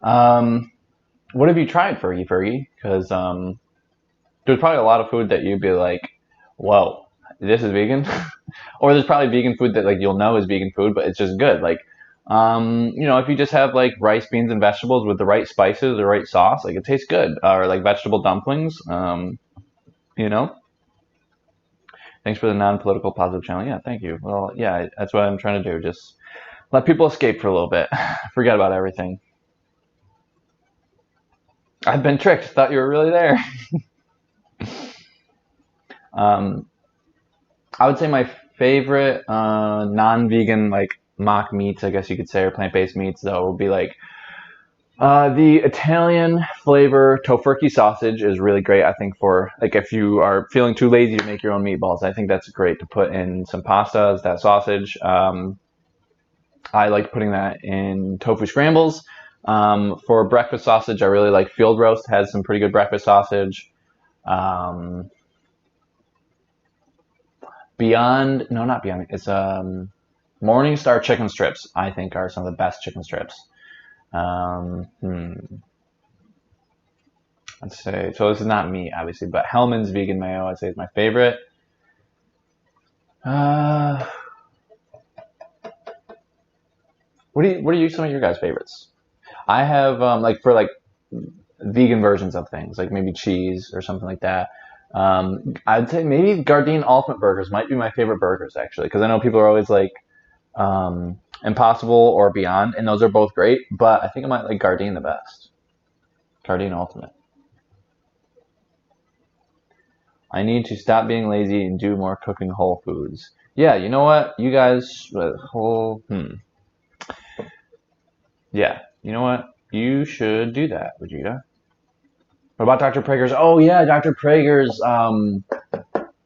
What have you tried, Fergie? Because there's probably a lot of food that you'd be like, whoa, this is vegan? Or there's probably vegan food that like you'll know is vegan food, but it's just good. Like, if you just have like rice, beans, and vegetables with the right spices, the right sauce, like it tastes good. Or like vegetable dumplings, Thanks for the non-political positive channel. Yeah, thank you. Well, yeah, that's what I'm trying to do. Just let people escape for a little bit. Forget about everything. I've been tricked. Thought you were really there. I would say my favorite non-vegan like mock meats, I guess you could say, or plant-based meats, though, would be like The Italian flavor tofurkey sausage is really great, I think, for like if you are feeling too lazy to make your own meatballs. I think that's great to put in some pastas, that sausage. I like putting that in tofu scrambles. For breakfast sausage, I really like Field Roast, has some pretty good breakfast sausage. Beyond, no, not Beyond, it's Morningstar chicken strips, I think, are some of the best chicken strips. Let's say, so this is not me, obviously, but Hellman's vegan mayo, I'd say, is my favorite. What are you some of your guys' favorites? I have like for like vegan versions of things, like maybe cheese or something like that. I'd say maybe Gardein Ultimate Burgers might be my favorite burgers, actually, because I know people are always like Impossible or Beyond, and those are both great, but I think I might like Gardein the best. Gardein Ultimate. I need to stop being lazy and do more cooking whole foods. Yeah, you know what? You guys, Yeah, you know what? You should do that, Vegeta. What about Dr. Prager's? Oh yeah, Dr. Prager's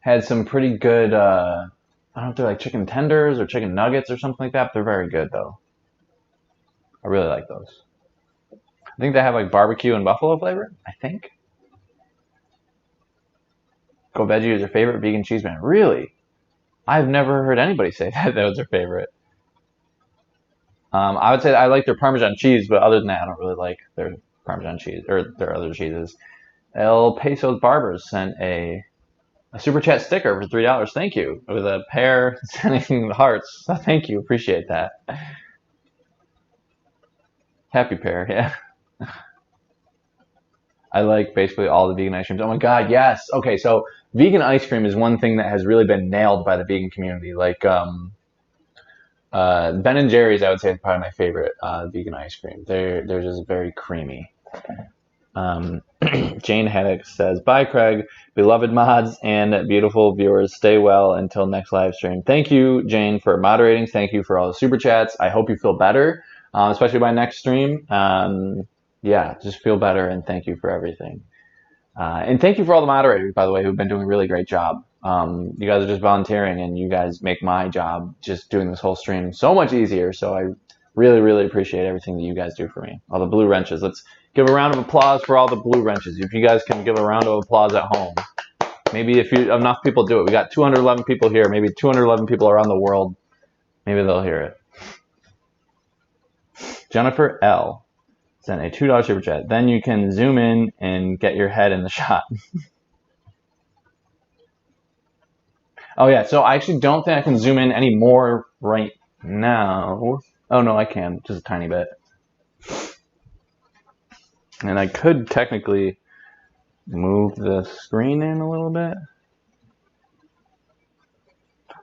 had some pretty good, I don't know if they're like chicken tenders or chicken nuggets or something like that, but they're very good though. I really like those. I think they have like barbecue and buffalo flavor, I think. Go Veggie is your favorite vegan cheese man. Really? I've never heard anybody say that was their favorite. I would say I like their Parmesan cheese, but other than that, I don't really like their Parmesan cheese or their other cheeses. El Pesos Barbers sent a super chat sticker for $3. Thank you. With a pair sending the hearts. So thank you. Appreciate that. Happy pair, yeah. I like basically all the vegan ice creams. Oh my god, yes. Okay, so vegan ice cream is one thing that has really been nailed by the vegan community. Like Ben and Jerry's, I would say, is probably my favorite vegan ice cream. They're just very creamy. Jane Haddock says, "Bye, Craig. Beloved mods and beautiful viewers, stay well until next live stream." Thank you, Jane, for moderating. Thank you for all the super chats. I hope you feel better, especially by next stream. Yeah, just feel better, and thank you for everything. And thank you for all the moderators, by the way, who've been doing a really great job. You guys are just volunteering, and you guys make my job just doing this whole stream so much easier. So I really, really appreciate everything that you guys do for me. All the blue wrenches. Let's give a round of applause for all the blue wrenches. If you guys can give a round of applause at home. Maybe if enough people do it. We got 211 people here. Maybe 211 people around the world. Maybe they'll hear it. Jennifer L. sent a $2 super chat. Then you can zoom in and get your head in the shot. Oh yeah, so I actually don't think I can zoom in any more right now. Oh no, I can, just a tiny bit. And I could technically move the screen in a little bit.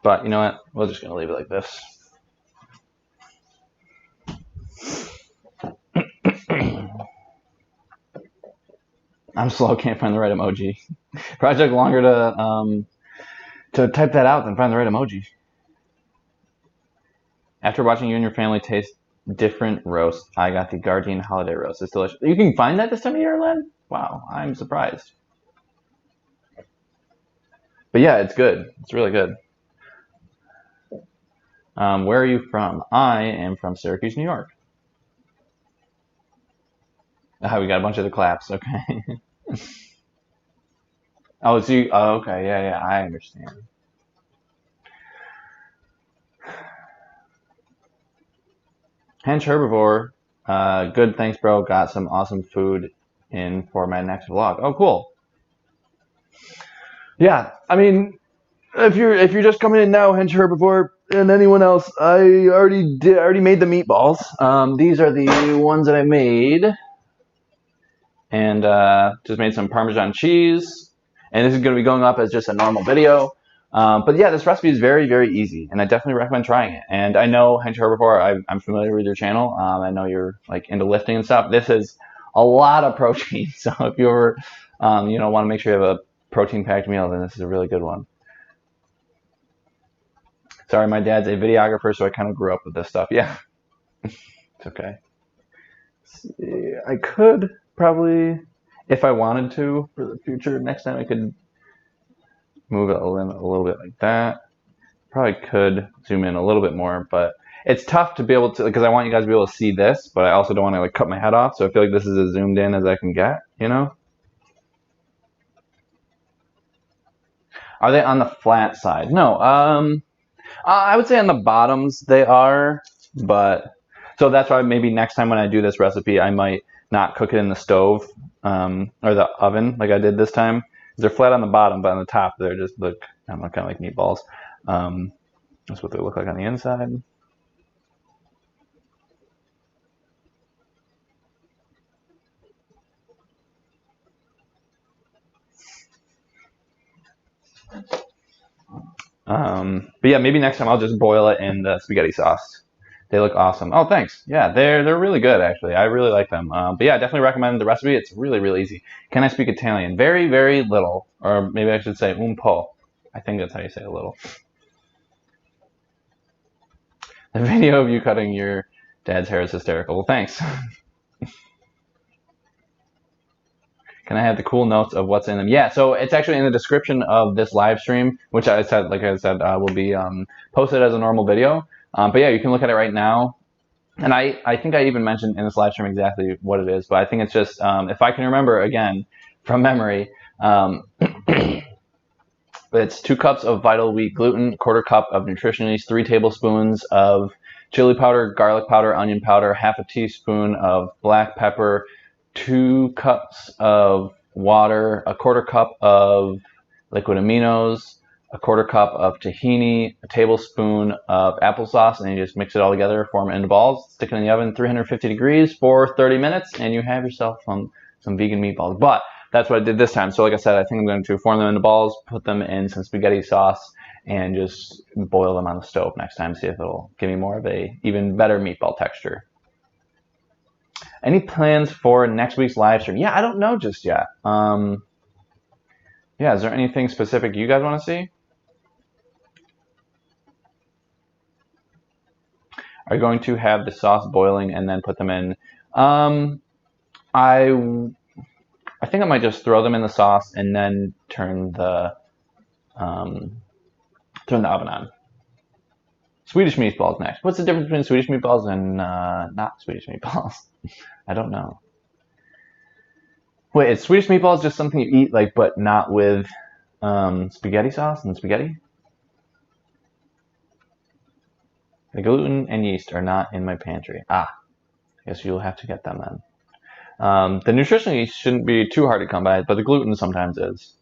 But you know what? We're just gonna leave it like this. I'm slow, can't find the right emoji. Probably took longer to type that out than find the right emoji. After watching you and your family taste different roasts, I got the Gardein Holiday Roast. It's delicious. You can find that this time of year, Len? Wow, I'm surprised. But yeah, it's good. It's really good. Where are you from? I am from Syracuse, New York. Oh, we got a bunch of the claps. Okay. Oh, it's you. Oh, okay. Yeah, I understand. Hench Herbivore. Good, thanks, bro. Got some awesome food in for my next vlog. Oh, cool. Yeah, I mean, if you're just coming in now, Hench Herbivore, and anyone else, I already made the meatballs. These are the ones that I made, and just made some Parmesan cheese. And this is going to be going up as just a normal video. But yeah, this recipe is very, very easy, and I definitely recommend trying it. And I know, Hench Herbivore, I'm familiar with your channel. I know you're like into lifting and stuff. This is a lot of protein, so if you ever want to make sure you have a protein-packed meal, then this is a really good one. Sorry, my dad's a videographer, so I kind of grew up with this stuff. Yeah, it's okay. I could probably, if I wanted to, for the future, next time I could move it a little bit like that. Probably could zoom in a little bit more, but it's tough to be able to, because I want you guys to be able to see this, but I also don't want to like cut my head off, so I feel like this is as zoomed in as I can get, you know? Are they on the flat side? No, I would say on the bottoms they are, but, so that's why maybe next time when I do this recipe, I might not cook it in the stove, or the oven like I did this time. They're flat on the bottom, but on the top they're just look, I don't know, kind of like meatballs. That's what they look like on the inside. But yeah, maybe next time I'll just boil it in the spaghetti sauce. They look awesome. Oh, thanks. Yeah, they're really good actually. I really like them. But yeah, definitely recommend the recipe. It's really, really easy. Can I speak Italian? Very, very little, or maybe I should say un po'. I think that's how you say a little. The video of you cutting your dad's hair is hysterical. Well, thanks. Can I have the cool notes of what's in them? Yeah, so it's actually in the description of this live stream, which I said, like I said, will be posted as a normal video. But yeah, you can look at it right now. And I think I even mentioned in this live stream exactly what it is, but I think it's just, if I can remember again from memory, it's 2 cups of vital wheat gluten, 1/4 cup of nutritional yeast, 3 tablespoons of chili powder, garlic powder, onion powder, 1/2 teaspoon of black pepper, 2 cups of water, 1/4 cup of liquid aminos, 1/4 cup of tahini, a tablespoon of applesauce, and you just mix it all together, form it into balls, stick it in the oven 350 degrees for 30 minutes, and you have yourself some vegan meatballs. But that's what I did this time. So like I said, I think I'm going to form them into balls, put them in some spaghetti sauce, and just boil them on the stove next time, see if it'll give me more of a even better meatball texture. Any plans for next week's live stream? Yeah, I don't know just yet. Yeah, is there anything specific you guys want to see? Are you going to have the sauce boiling and then put them in? I think I might just throw them in the sauce and then turn the oven on. Swedish meatballs next. What's the difference between Swedish meatballs and not Swedish meatballs? I don't know. Wait, is Swedish meatballs just something you eat, like, but not with spaghetti sauce and spaghetti? The gluten and yeast are not in my pantry. I guess you'll have to get them then. The nutritional yeast shouldn't be too hard to come by, but the gluten sometimes is.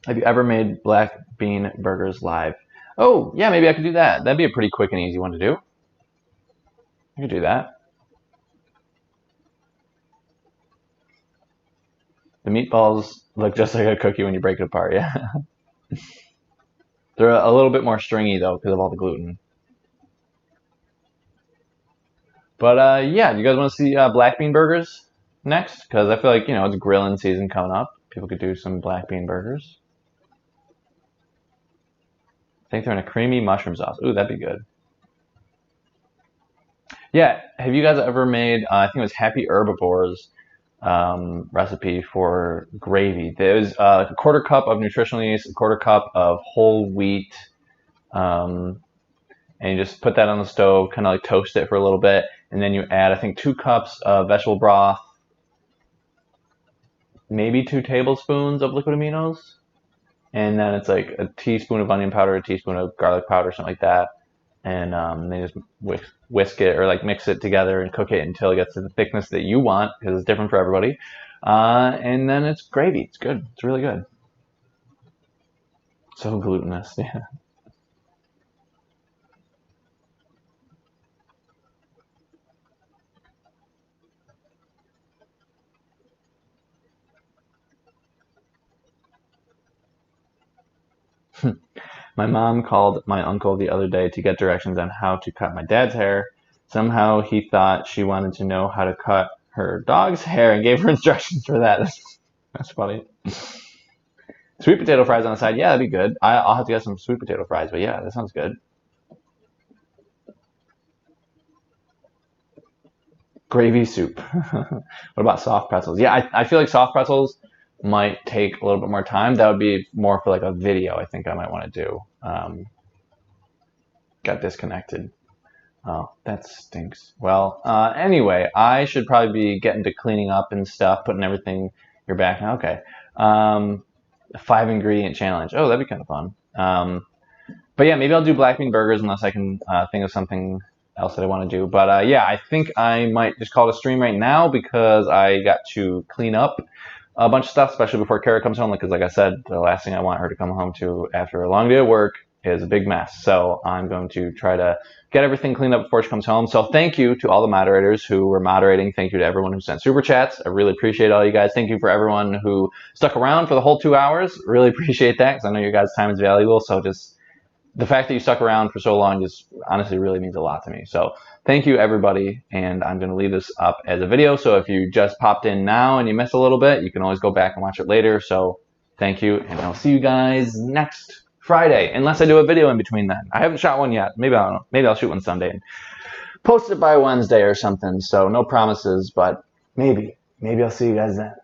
Have you ever made black bean burgers live? Oh, yeah, maybe I could do that. That'd be a pretty quick and easy one to do. I could do that. The meatballs look just like a cookie when you break it apart, yeah. They're a little bit more stringy, though, because of all the gluten. But, yeah, do you guys want to see black bean burgers next? Because I feel like, you know, it's grilling season coming up. People could do some black bean burgers. I think they're in a creamy mushroom sauce. Ooh, that'd be good. Yeah, have you guys ever made, I think it was Happy Herbivores recipe for gravy? There's like a 1/4 cup of nutritional yeast, 1/4 cup of whole wheat, and you just put that on the stove, kind of like toast it for a little bit, and then you add, I think, 2 cups of vegetable broth, maybe 2 tablespoons of liquid aminos, and then it's like a teaspoon of onion powder, a teaspoon of garlic powder, something like that, and they just whisk it or like mix it together and cook it until it gets to the thickness that you want, because it's different for everybody, and then it's gravy. It's good. It's really good. So glutinous, yeah. My mom called my uncle the other day to get directions on how to cut my dad's hair. Somehow he thought she wanted to know how to cut her dog's hair and gave her instructions for that. That's funny. Sweet potato fries on the side. Yeah, that'd be good. I'll have to get some sweet potato fries, but yeah, that sounds good. Gravy soup. What about soft pretzels? Yeah, I feel like soft pretzels might take a little bit more time. That would be more for like a video I think I might want to do. Got disconnected. Oh, that stinks. Well, anyway, I should probably be getting to cleaning up and stuff, putting everything here back now. Okay. A 5-ingredient challenge. Oh, that'd be kind of fun. But yeah, maybe I'll do black bean burgers unless I can think of something else that I want to do. But yeah, I think I might just call it a stream right now because I got to clean up a bunch of stuff, especially before Kara comes home. Because like I said, the last thing I want her to come home to after a long day of work is a big mess. So I'm going to try to get everything cleaned up before she comes home. So thank you to all the moderators who were moderating. Thank you to everyone who sent super chats. I really appreciate all you guys. Thank you for everyone who stuck around for the whole 2 hours. Really appreciate that because I know your guys' time is valuable. So just the fact that you stuck around for so long just honestly really means a lot to me. So thank you, everybody. And I'm going to leave this up as a video. So if you just popped in now and you missed a little bit, you can always go back and watch it later. So thank you. And I'll see you guys next Friday, unless I do a video in between then. I haven't shot one yet. Maybe I don't know. Maybe I'll shoot one Sunday and post it by Wednesday or something. So no promises, but maybe I'll see you guys then.